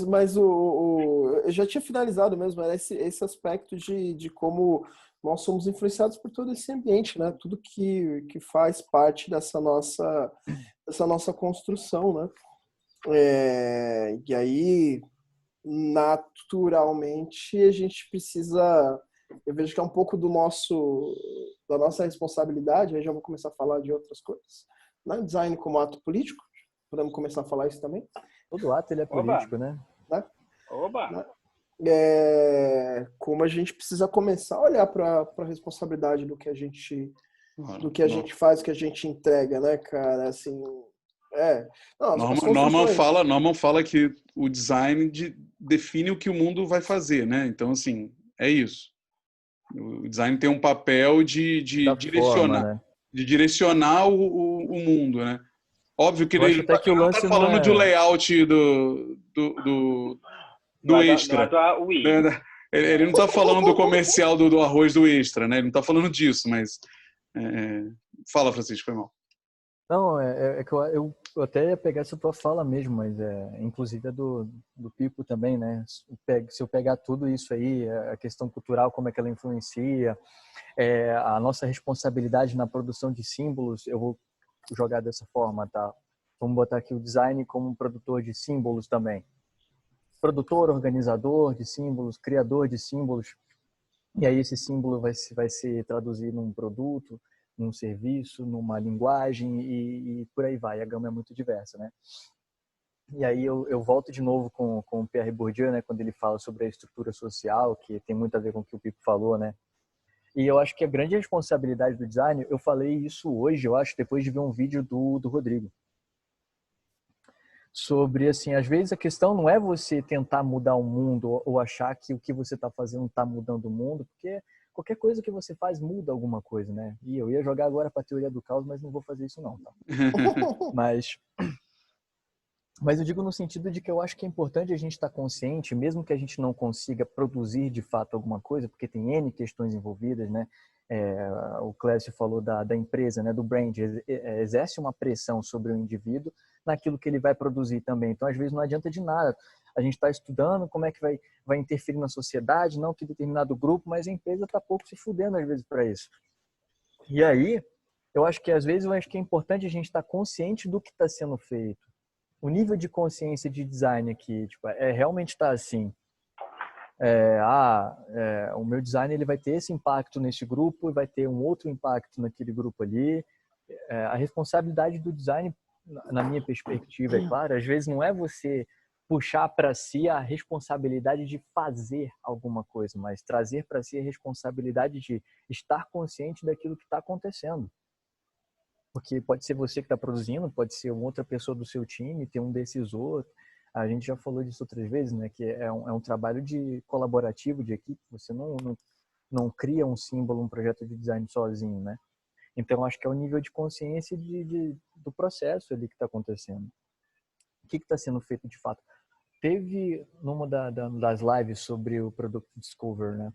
mas eu já tinha finalizado mesmo, era esse aspecto de como nós somos influenciados por todo esse ambiente, né? Tudo que faz parte dessa nossa construção, né? E aí, naturalmente, a gente precisa... Eu vejo que é um pouco da nossa responsabilidade, aí já vou começar a falar de outras coisas. Né? Design como ato político, podemos começar a falar isso também? Todo ato ele é político, né? Oba! Como a gente precisa começar a olhar para a responsabilidade do que a gente faz, do que a gente entrega, né, cara? Assim, Norman fala que o design define o que o mundo vai fazer, né? Então, assim, é isso. O design tem um papel de direcionar o mundo, né? Óbvio que ele não está falando de layout do Extra. Ele não está falando do comercial do arroz do Extra, né? Ele não está falando disso, mas... Fala, Francisco, foi mal. Não, é que eu até ia pegar essa tua fala mesmo, mas inclusive é do Pipo também, né? Se eu pegar tudo isso aí, a questão cultural, como é que ela influencia, a nossa responsabilidade na produção de símbolos, eu vou jogar dessa forma, tá? Vamos botar aqui o design como um produtor de símbolos também. Produtor, organizador de símbolos, criador de símbolos. E aí esse símbolo vai se traduzir num produto, num serviço, numa linguagem e por aí vai. A gama é muito diversa, né? E aí eu volto de novo com o Pierre Bourdieu, né? Quando ele fala sobre a estrutura social, que tem muito a ver com o que o Pipo falou, né? E eu acho que a grande responsabilidade do design, eu falei isso hoje, eu acho, depois de ver um vídeo do Rodrigo. Sobre, assim, às vezes a questão não é você tentar mudar o mundo ou achar que o que você está fazendo está mudando o mundo, porque qualquer coisa que você faz muda alguma coisa, né? E eu ia jogar agora para a teoria do caos, mas não vou fazer isso não, tá? Mas eu digo no sentido de que eu acho que é importante a gente estar consciente, mesmo que a gente não consiga produzir de fato alguma coisa, porque tem N questões envolvidas, né? O Clécio falou da empresa, né? Do brand, exerce uma pressão sobre o indivíduo naquilo que ele vai produzir também. Então, às vezes, não adianta de nada. A gente está estudando como é que vai interferir na sociedade, não que determinado grupo, mas a empresa está pouco se fudendo, às vezes, para isso. E aí, eu acho que, às vezes, é importante a gente estar consciente do que está sendo feito. O nível de consciência de design aqui, tipo, realmente está assim. O meu design ele vai ter esse impacto nesse grupo e vai ter um outro impacto naquele grupo ali. A responsabilidade do design, na minha perspectiva, é claro, às vezes não é você puxar para si a responsabilidade de fazer alguma coisa, mas trazer para si a responsabilidade de estar consciente daquilo que está acontecendo. Porque pode ser você que está produzindo, pode ser outra pessoa do seu time, ter um decisor. A gente já falou disso outras vezes, né? Que é um trabalho colaborativo, de equipe. Você não não cria um símbolo, um projeto de design sozinho, né? Então, acho que é o nível de consciência do processo ali que está acontecendo. O que está sendo feito de fato? Teve, numa das lives sobre o Product Discover, né?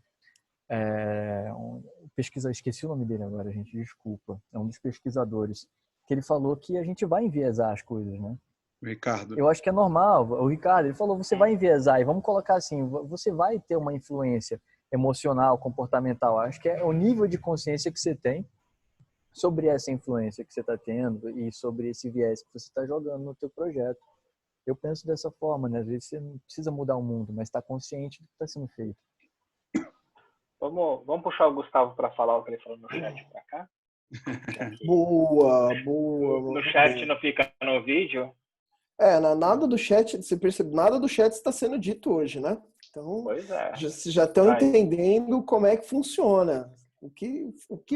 Esqueci o nome dele agora, gente, desculpa. É um dos pesquisadores, que ele falou que a gente vai enviesar as coisas, né? Ricardo. Eu acho que é normal. O Ricardo, ele falou, você vai enviesar, e vamos colocar assim, você vai ter uma influência emocional, comportamental. Acho que é o nível de consciência que você tem sobre essa influência que você está tendo e sobre esse viés que você está jogando no teu projeto. Eu penso dessa forma, né? Às vezes você não precisa mudar o mundo, mas está consciente do que está sendo feito. Vamos puxar o Gustavo para falar o que ele falou no chat para cá? Boa. No chat não fica no vídeo? Nada do chat, você percebe, nada do chat está sendo dito hoje, né? Então, pois é. Vocês já estão entendendo como é que funciona. O que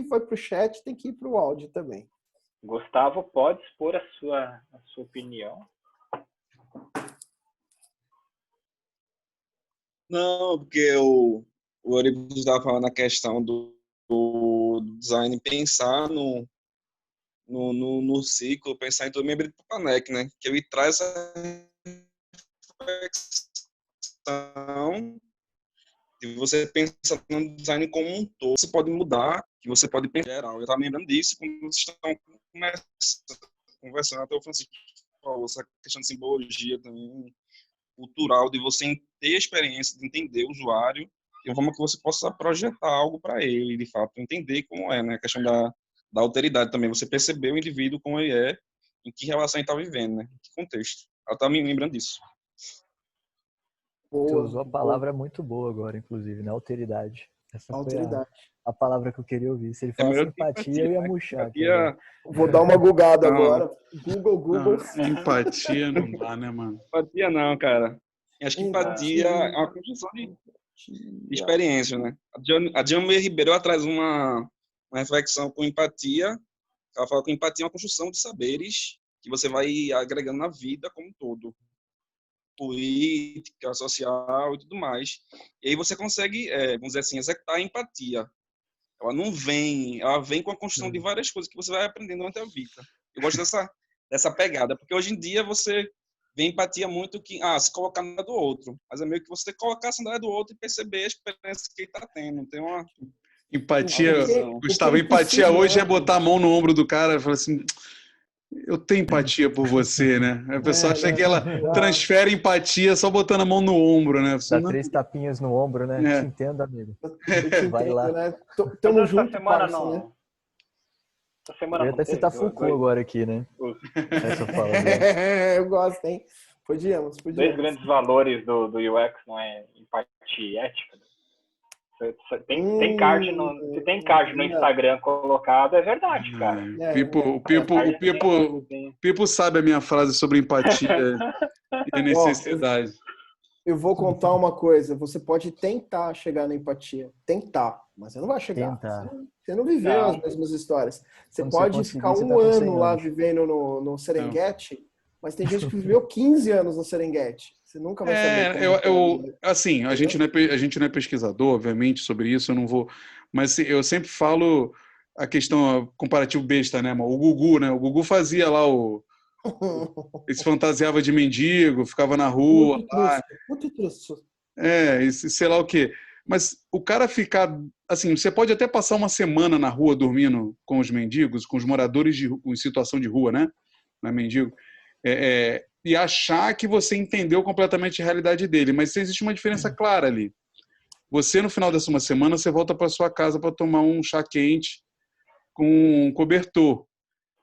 vai para o chat tem que ir para o áudio também. Gustavo, pode expor a sua opinião? Não, porque o Euripides estava falando a questão do design pensar no ciclo, pensar em todo membro do Papanec, né? Que ele traz essa reflexão de você pensar no design como um todo. Você pode mudar, que você pode pensar em geral. Eu estava lembrando disso quando vocês estão conversando, até o Francisco falou, essa questão de simbologia também, cultural, de você ter a experiência de entender o usuário de uma forma que você possa projetar algo para ele, de fato, entender como é, né? A questão da alteridade também, você perceber o indivíduo como ele é, em que relação ele está vivendo, né? Em que contexto. Ela está me lembrando disso. Você usou a palavra muito boa agora, inclusive, né? Alteridade. Essa Alteridade. foi a palavra que eu queria ouvir. Se ele falasse empatia, eu ia murchar. Vou dar uma googada agora. Google. Não, empatia não dá, né, mano? Empatia não, cara. Acho que empatia é uma construção de experiência, né? A Djamila Ribeiro ela traz uma reflexão com empatia. Ela fala que empatia é uma construção de saberes que você vai agregando na vida como um todo. Política, social e tudo mais. E aí você consegue, vamos dizer assim, executar a empatia. Ela vem com a construção de várias coisas que você vai aprendendo durante a vida. Eu gosto dessa pegada, porque hoje em dia você vê empatia muito que, se colocar na do outro, mas é meio que você colocar a sandália do outro e perceber a experiência que ele está tendo. Tem uma empatia, Gustavo, empatia hoje é botar a mão no ombro do cara e falar assim, eu tenho empatia por você, né? A pessoa acha que ela transfere empatia só botando a mão no ombro, né? Dá 3 tapinhas no ombro, né? Te entendo, amigo. Vai lá. Né? Tamo junto, semana parça, não. Né? Essa semana eu ia até citar Foucault agora aqui, né? Essa fala eu gosto, hein? Podíamos. 2 grandes valores do UX, não é empatia e ética. Tem card se tem card no Instagram colocado, é verdade, cara. O Pipo sabe a minha frase sobre empatia e necessidade. Eu vou contar uma coisa. Você pode tentar chegar na empatia. Tentar, mas você não vai chegar. Você não viveu as mesmas histórias. Você pode ficar um ano lá vivendo no Serengeti, mas tem gente que viveu 15 anos no Serengeti. Você nunca vai saber. Assim, a gente não é pesquisador, obviamente, sobre isso, eu não vou. Mas eu sempre falo a questão comparativo besta, né, o Gugu, né? O Gugu fazia lá ele se fantasiava de mendigo, ficava na rua. Muito triste. Sei lá o quê. Mas o cara ficar. Assim, você pode até passar uma semana na rua dormindo com os mendigos, com os moradores em situação de rua, né? Não é mendigo. E achar que você entendeu completamente a realidade dele. Mas existe uma diferença clara ali. Você, no final dessa uma semana, você volta para sua casa para tomar um chá quente com um cobertor.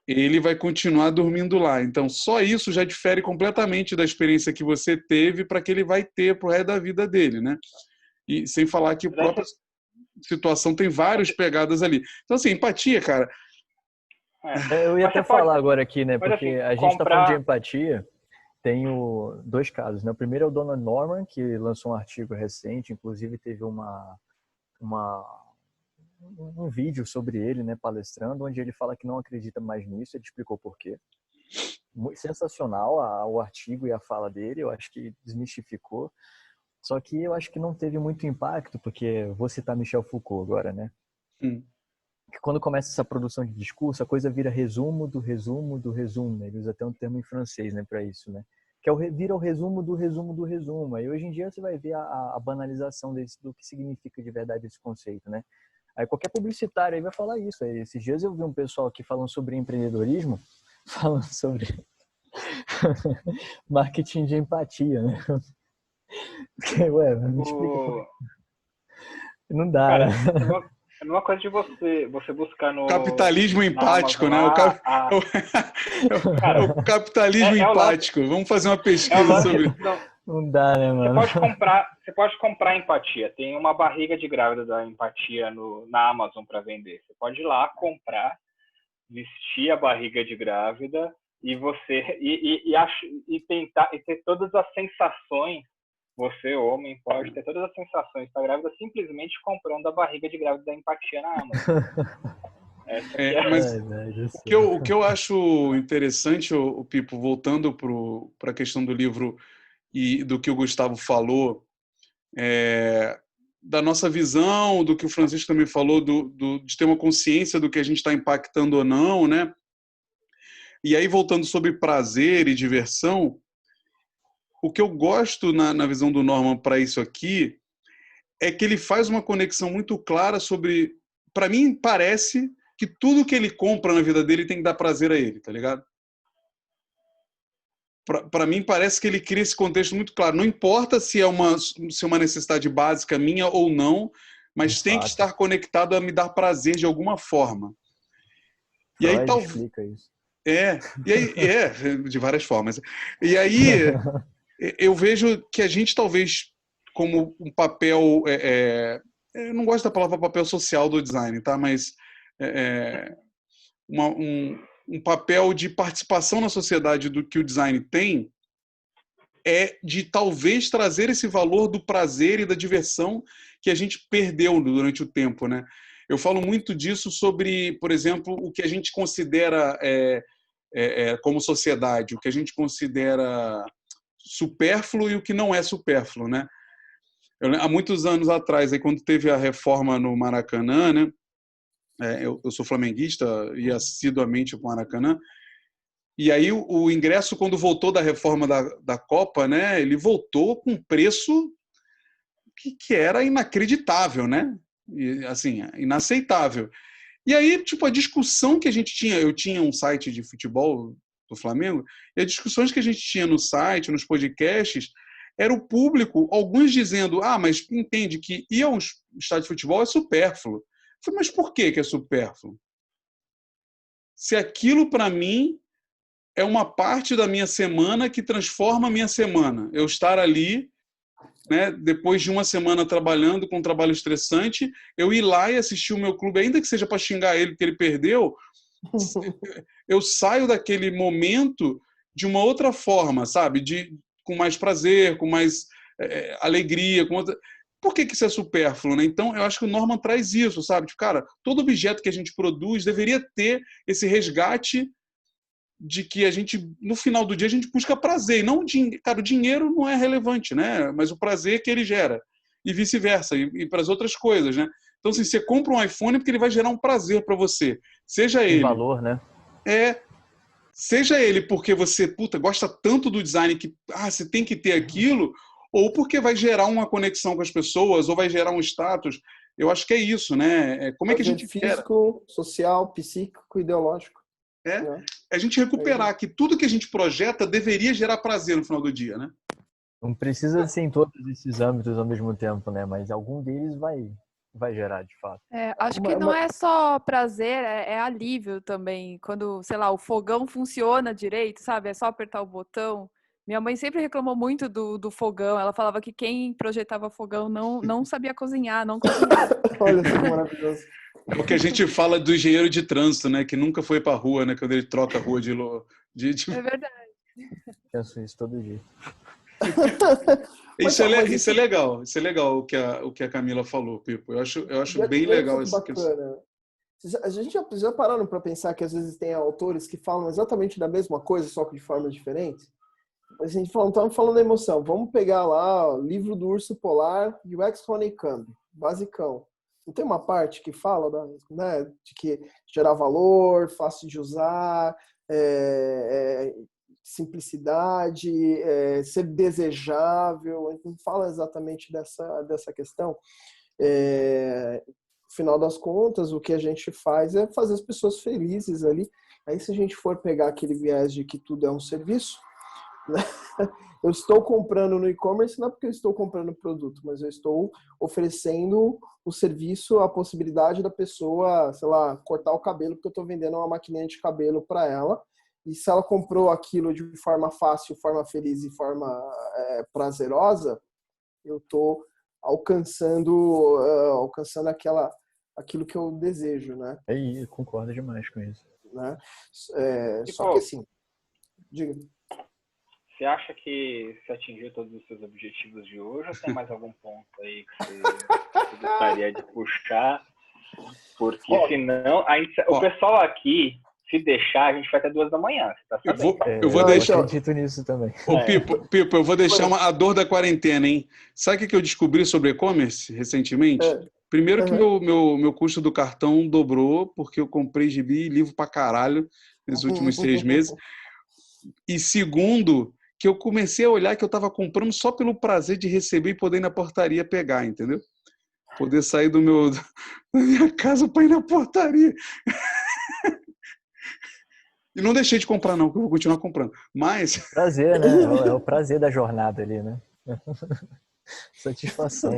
Ele vai continuar dormindo lá. Então, só isso já difere completamente da experiência que você teve para que ele vai ter para o resto da vida dele, né? E sem falar que a própria situação tem várias pegadas ali. Então, assim, empatia, cara. Eu ia até falar agora aqui, né? Porque assim, a gente está falando de empatia. Tenho 2 casos, né? O primeiro é o Donald Norman, que lançou um artigo recente, inclusive teve um vídeo sobre ele, né, palestrando, onde ele fala que não acredita mais nisso, ele explicou por quê. Muito sensacional o artigo e a fala dele, eu acho que desmistificou. Só que eu acho que não teve muito impacto, porque vou citar Michel Foucault agora, né? Que quando começa essa produção de discurso, a coisa vira resumo do resumo do resumo, né? Ele usa até um termo em francês, né, para isso, né? Que vira o resumo do resumo do resumo. Aí hoje em dia você vai ver a banalização do que significa de verdade esse conceito, né? Aí qualquer publicitário aí vai falar isso. Aí, esses dias eu vi um pessoal aqui falando sobre empreendedorismo, falando sobre marketing de empatia, né? Ué, me explica. Não dá, cara, né? É uma coisa de você buscar no... Capitalismo empático, Amazon, né? Cara, o capitalismo empático. Vamos fazer uma pesquisa sobre... Não dá, né, mano? Você pode comprar empatia. Tem uma barriga de grávida da empatia na Amazon para vender. Você pode ir lá comprar, vestir a barriga de grávida e você e tentar e ter todas as sensações. Você, homem, pode ter todas as sensações da grávida simplesmente comprando a barriga de grávida da empatia na Amazon. Mas o que eu acho interessante, o Pipo, voltando para a questão do livro e do que o Gustavo falou, da nossa visão, do que o Francisco também falou, de ter uma consciência do que a gente está impactando ou não, né? E aí, voltando sobre prazer e diversão, o que eu gosto na visão do Norman para isso aqui é que ele faz uma conexão muito clara sobre... Para mim, parece que tudo que ele compra na vida dele tem que dar prazer a ele, tá ligado? Para mim, parece que ele cria esse contexto muito claro. Não importa se é uma necessidade básica minha ou não, mas tem que estar conectado a me dar prazer de alguma forma. E aí explica isso. E aí, de várias formas. E aí, eu vejo que a gente talvez, como um papel... eu não gosto da palavra papel social do design, tá? Mas um papel de participação na sociedade do que o design tem é de talvez trazer esse valor do prazer e da diversão que a gente perdeu durante o tempo, né? Eu falo muito disso sobre, por exemplo, o que a gente considera como sociedade, o que a gente considera supérfluo e o que não é supérfluo, né? Há muitos anos atrás, aí, quando teve a reforma no Maracanã, né? Eu sou flamenguista, ia assiduamente para o Maracanã, e aí o ingresso, quando voltou da reforma da Copa, né, ele voltou com um preço que era inacreditável, né? E, assim, inaceitável. E aí, tipo, a discussão que a gente tinha, eu tinha um site de futebol do Flamengo, e as discussões que a gente tinha no site, nos podcasts, era o público, alguns dizendo, mas entende que ir a um estádio de futebol é supérfluo. Eu falei, mas por que é supérfluo? Se aquilo, para mim, é uma parte da minha semana que transforma a minha semana. Eu estar ali, né, depois de uma semana trabalhando com um trabalho estressante, eu ir lá e assistir o meu clube, ainda que seja para xingar ele porque ele perdeu, eu saio daquele momento de uma outra forma, sabe? Com mais prazer, com mais alegria. Por que isso é supérfluo, né? Então, eu acho que o Norman traz isso, sabe? Tipo, cara, todo objeto que a gente produz deveria ter esse resgate de que a gente, no final do dia, a gente busca prazer. E não, cara, o dinheiro não é relevante, né? Mas o prazer que ele gera. E vice-versa, e para as outras coisas, né? Então, assim, você compra um iPhone porque ele vai gerar um prazer para você. Seja ele... valor, né? Seja ele porque você, gosta tanto do design que você tem que ter aquilo, ou porque vai gerar uma conexão com as pessoas, ou vai gerar um status. Eu acho que é isso, né? Como é que a gente físico, social, psíquico, ideológico. É a gente recuperar que tudo que a gente projeta deveria gerar prazer no final do dia, né? Não precisa ser em todos esses âmbitos ao mesmo tempo, né? Mas algum deles vai gerar, de fato. Acho que não é só prazer, é alívio também. Quando, sei lá, o fogão funciona direito, sabe? É só apertar o botão. Minha mãe sempre reclamou muito do fogão. Ela falava que quem projetava fogão não sabia cozinhar, não cozinhava. Olha, isso é maravilhoso. É o que a gente fala do engenheiro de trânsito, né? Que nunca foi pra rua, né? Quando ele troca a rua de... É verdade. Penso isso todo dia. Isso é legal. Isso é legal o que a Camila falou, Pipo. Eu acho bem legal isso. Bacana. A gente já pararam para pensar que às vezes tem autores que falam exatamente da mesma coisa, só que de formas diferentes? A gente estamos falando da emoção. Vamos pegar lá o livro do Urso Polar e o Honeycomb, basicão. Não tem uma parte que fala né, de que gerar valor, fácil de usar, simplicidade, ser desejável. Não fala exatamente dessa questão. No final das contas, o que a gente faz é fazer as pessoas felizes ali. Aí, se a gente for pegar aquele viés de que tudo é um serviço, né? Eu estou comprando no e-commerce não é porque eu estou comprando produto, mas eu estou oferecendo o serviço, a possibilidade da pessoa, sei lá, cortar o cabelo, porque eu estou vendendo uma maquininha de cabelo para ela. E se ela comprou aquilo de forma fácil, forma feliz e forma prazerosa, eu estou alcançando aquilo que eu desejo, né? Eu concordo demais com isso. Né? Só que assim, diga. Você acha que você atingiu todos os seus objetivos de hoje ou tem mais algum ponto aí que você gostaria de puxar? Porque senão, o pessoal aqui, se deixar, a gente vai até 2 da manhã. Você tá sabendo? Eu vou deixar. Eu acredito nisso também. Ô, Pipo, eu vou deixar a dor da quarentena, hein? Sabe o que eu descobri sobre e-commerce recentemente? Primeiro que meu custo do cartão dobrou, porque eu comprei gibi e livro pra caralho nos últimos 6 meses. E segundo, que eu comecei a olhar que eu estava comprando só pelo prazer de receber e poder ir na portaria pegar, entendeu? Poder sair da minha casa para ir na portaria. E não deixei de comprar, não, que eu vou continuar comprando. Mas... Prazer, né? É o prazer da jornada ali, né? Satisfação.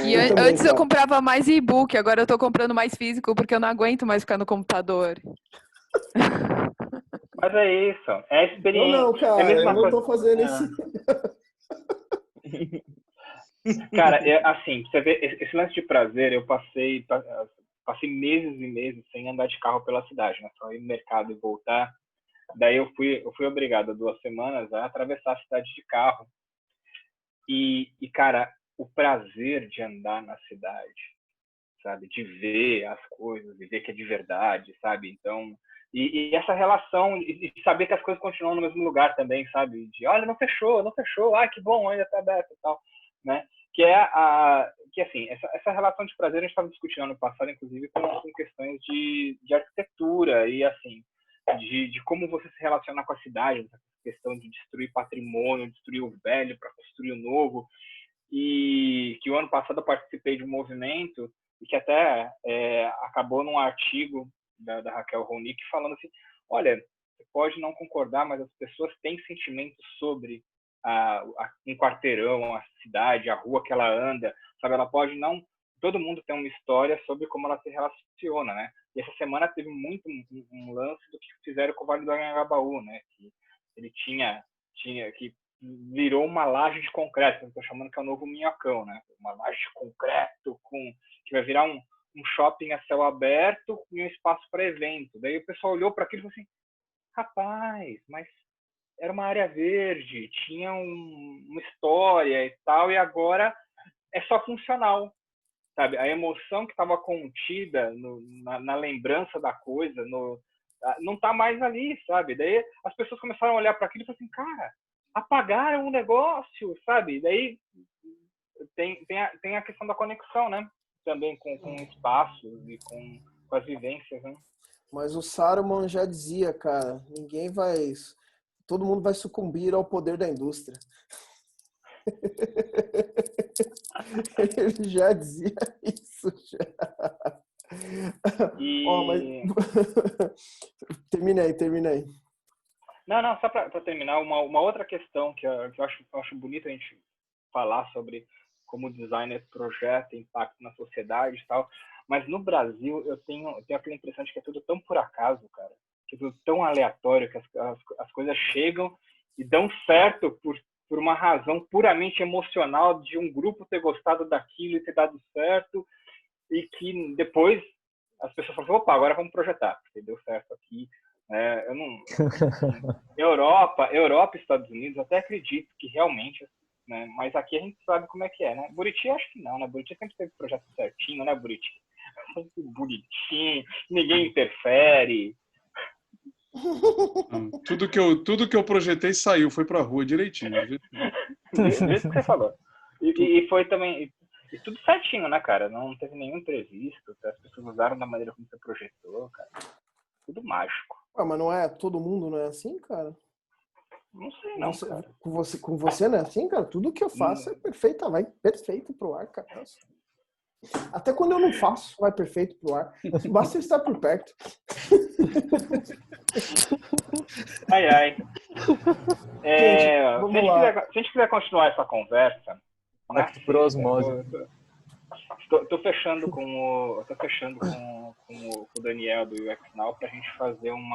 E antes eu comprava mais e-book, agora eu tô comprando mais físico porque eu não aguento mais ficar no computador. Mas é isso, é a experiência. Não, cara, eu não tô fazendo isso. Cara, assim, você vê, esse lance de prazer, eu passei meses e meses sem andar de carro pela cidade, né? Só ir no mercado e voltar. Daí eu fui obrigado 2 semanas a atravessar a cidade de carro. E, cara, o prazer de andar na cidade, sabe? De ver as coisas, de ver que é de verdade, sabe? Então... E essa relação, e saber que as coisas continuam no mesmo lugar também, sabe? De, olha, não fechou, que bom, ainda tá aberto e tal, né? Que assim, essa relação de prazer a gente estava discutindo ano passado, inclusive, com questões de arquitetura e, assim, de como você se relaciona com a cidade, essa questão de destruir patrimônio, destruir o velho para construir o novo. E que o ano passado eu participei de um movimento e que até acabou num artigo da Raquel Ronick falando assim, olha, você pode não concordar, mas as pessoas têm sentimentos sobre um quarteirão, a cidade, a rua que ela anda, sabe? Ela pode não... Todo mundo tem uma história sobre como ela se relaciona, né? E essa semana teve muito um lance do que fizeram com o Vale do Anhangabaú, né? Que ele tinha que virou uma laje de concreto, eu estou chamando que é o novo Minhocão, né? Uma laje de concreto que vai virar um shopping a céu aberto e um espaço para evento. Daí o pessoal olhou para aquilo e falou assim, rapaz, mas era uma área verde, tinha uma história e tal, e agora é só funcional, sabe? A emoção que estava contida na lembrança da coisa, não está mais ali, sabe? Daí as pessoas começaram a olhar para aquilo e falaram assim, cara, apagaram o negócio, sabe? Daí tem a questão da conexão, né? Também com espaços e com as vivências, né? Mas o Saruman já dizia, cara, todo mundo vai sucumbir ao poder da indústria. Ele já dizia isso. Mas... Terminei. Não, só para terminar, uma outra questão que eu acho bonito a gente falar sobre como o designer projeta impacto na sociedade e tal, mas no Brasil eu tenho aquela impressão de que é tudo tão por acaso, cara, que é tudo tão aleatório, que as coisas chegam e dão certo por uma razão puramente emocional de um grupo ter gostado daquilo e ter dado certo, e que depois as pessoas falam, opa, agora vamos projetar, porque deu certo aqui. Eu não... Europa e Estados Unidos, até acredito que realmente, né? Mas aqui a gente sabe como é que é, né? Buriti, acho que não, né? Buriti sempre teve projeto certinho, né, Buriti? Bonitinho, ninguém interfere. Tudo que eu projetei saiu, foi pra rua direitinho. Do jeito que você falou. E foi também... E tudo certinho, né, cara? Não teve nenhum imprevisto. As pessoas usaram da maneira como você projetou, cara. Tudo mágico. Mas não é todo mundo, não é assim, cara? Não sei, não, cara. Com você não é assim, cara? Tudo que eu faço é perfeito, vai perfeito pro ar, cara. Até quando eu não faço, vai perfeito pro ar. Basta eu estar por perto. Ai. Gente, se a gente quiser continuar essa conversa, né? Por osmose. Tô fechando com o Daniel do UX Now pra gente fazer um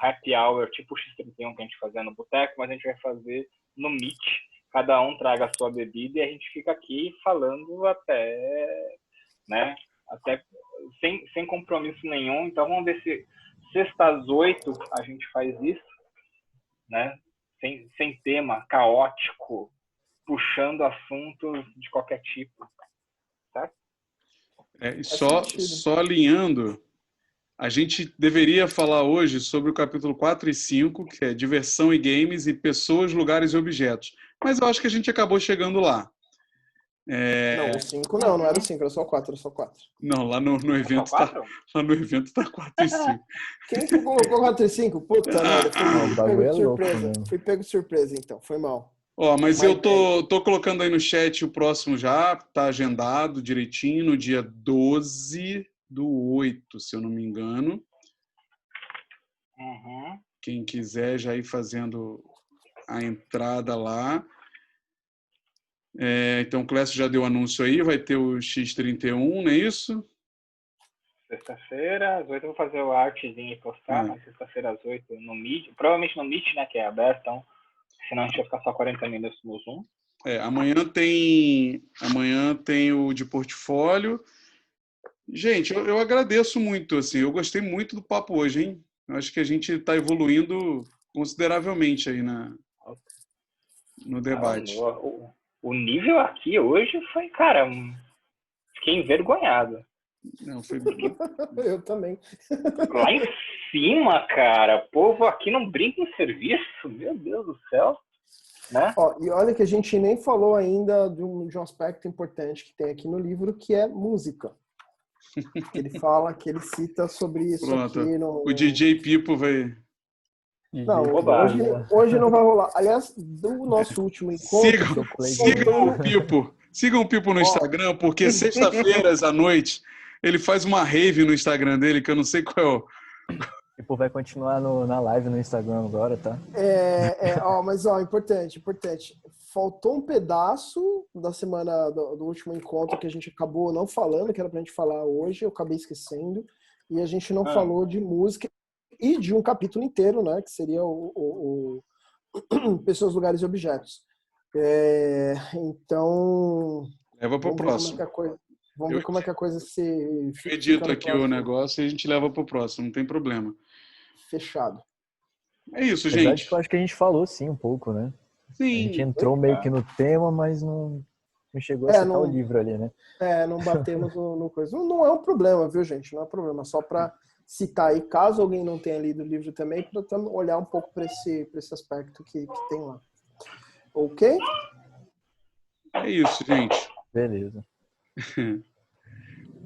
happy hour, tipo o X31 que a gente fazia no boteco, mas a gente vai fazer no Meet. Cada um traga a sua bebida e a gente fica aqui falando até, né? Até sem compromisso nenhum. Então vamos ver se sexta às 8 a gente faz isso, né? Sem tema, caótico, puxando assuntos de qualquer tipo. Certo? E só alinhando, a gente deveria falar hoje sobre o capítulo 4 e 5, que é diversão e games e pessoas, lugares e objetos. Mas eu acho que a gente acabou chegando lá. Não, o 5 não era o 5, era só o 4, era só 4. Não, lá no evento tá 4 e 5. Quem que colocou 4 e 5? Puta merda, fui pego de surpresa, então, foi mal. Mas eu tô colocando aí no chat o próximo já, tá agendado direitinho, no dia 12/8, se eu não me engano. Uhum. Quem quiser já ir fazendo a entrada lá. Então o Clécio já deu o anúncio aí, vai ter o X31, não é isso? Sexta-feira, às 8 eu vou fazer o artezinho e postar, mas sexta-feira às 8 no Meet, provavelmente no Meet, né, que é aberto, então senão a gente vai ficar só 40 minutos no Zoom. Amanhã tem o de portfólio. Gente, eu agradeço muito, assim, eu gostei muito do papo hoje, hein? Eu acho que a gente está evoluindo consideravelmente aí no debate. O nível aqui hoje foi, cara, fiquei envergonhado. Não, foi... Eu também. Lá em cima, cara, o povo aqui não brinca em serviço, meu Deus do céu. Né? E olha que a gente nem falou ainda de um aspecto importante que tem aqui no livro, que é música. Ele cita sobre isso. Pronto. Aqui o DJ Pipo vai... Não, hoje não vai rolar. Aliás, do nosso último encontro... Sigam o Pipo no Instagram, porque sexta-feiras à noite ele faz uma rave no Instagram dele, que eu não sei qual é o... O Pipo vai continuar na live no Instagram agora, tá? Mas importante. Faltou um pedaço da semana do último encontro que a gente acabou não falando, que era pra gente falar hoje, eu acabei esquecendo, e a gente não falou de música e de um capítulo inteiro, né, que seria o Pessoas, Lugares e Objetos. Então... Leva pro próximo. Vamos ver como é que a coisa se... Eu edito aqui o negócio e a gente leva pro próximo, não tem problema. Fechado. É isso, gente. Eu acho que a gente falou, sim, um pouco, né? Sim. A gente entrou meio que no tema, mas não chegou a citar o livro ali, né? Não batemos no coisa. Não é um problema, viu, gente? Não é um problema. Só para citar aí, caso alguém não tenha lido o livro também, para olhar um pouco para esse aspecto que tem lá. Ok? É isso, gente. Beleza.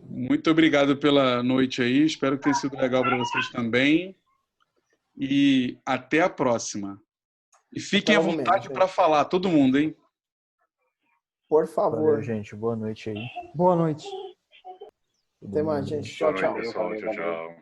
Muito obrigado pela noite aí. Espero que tenha sido legal para vocês também. E até a próxima. E fiquem à vontade para falar, todo mundo, hein? Por favor. Valeu, gente. Boa noite aí. Boa noite. Até mais, gente. Tchau, tchau. Boa noite, pessoal. Tchau.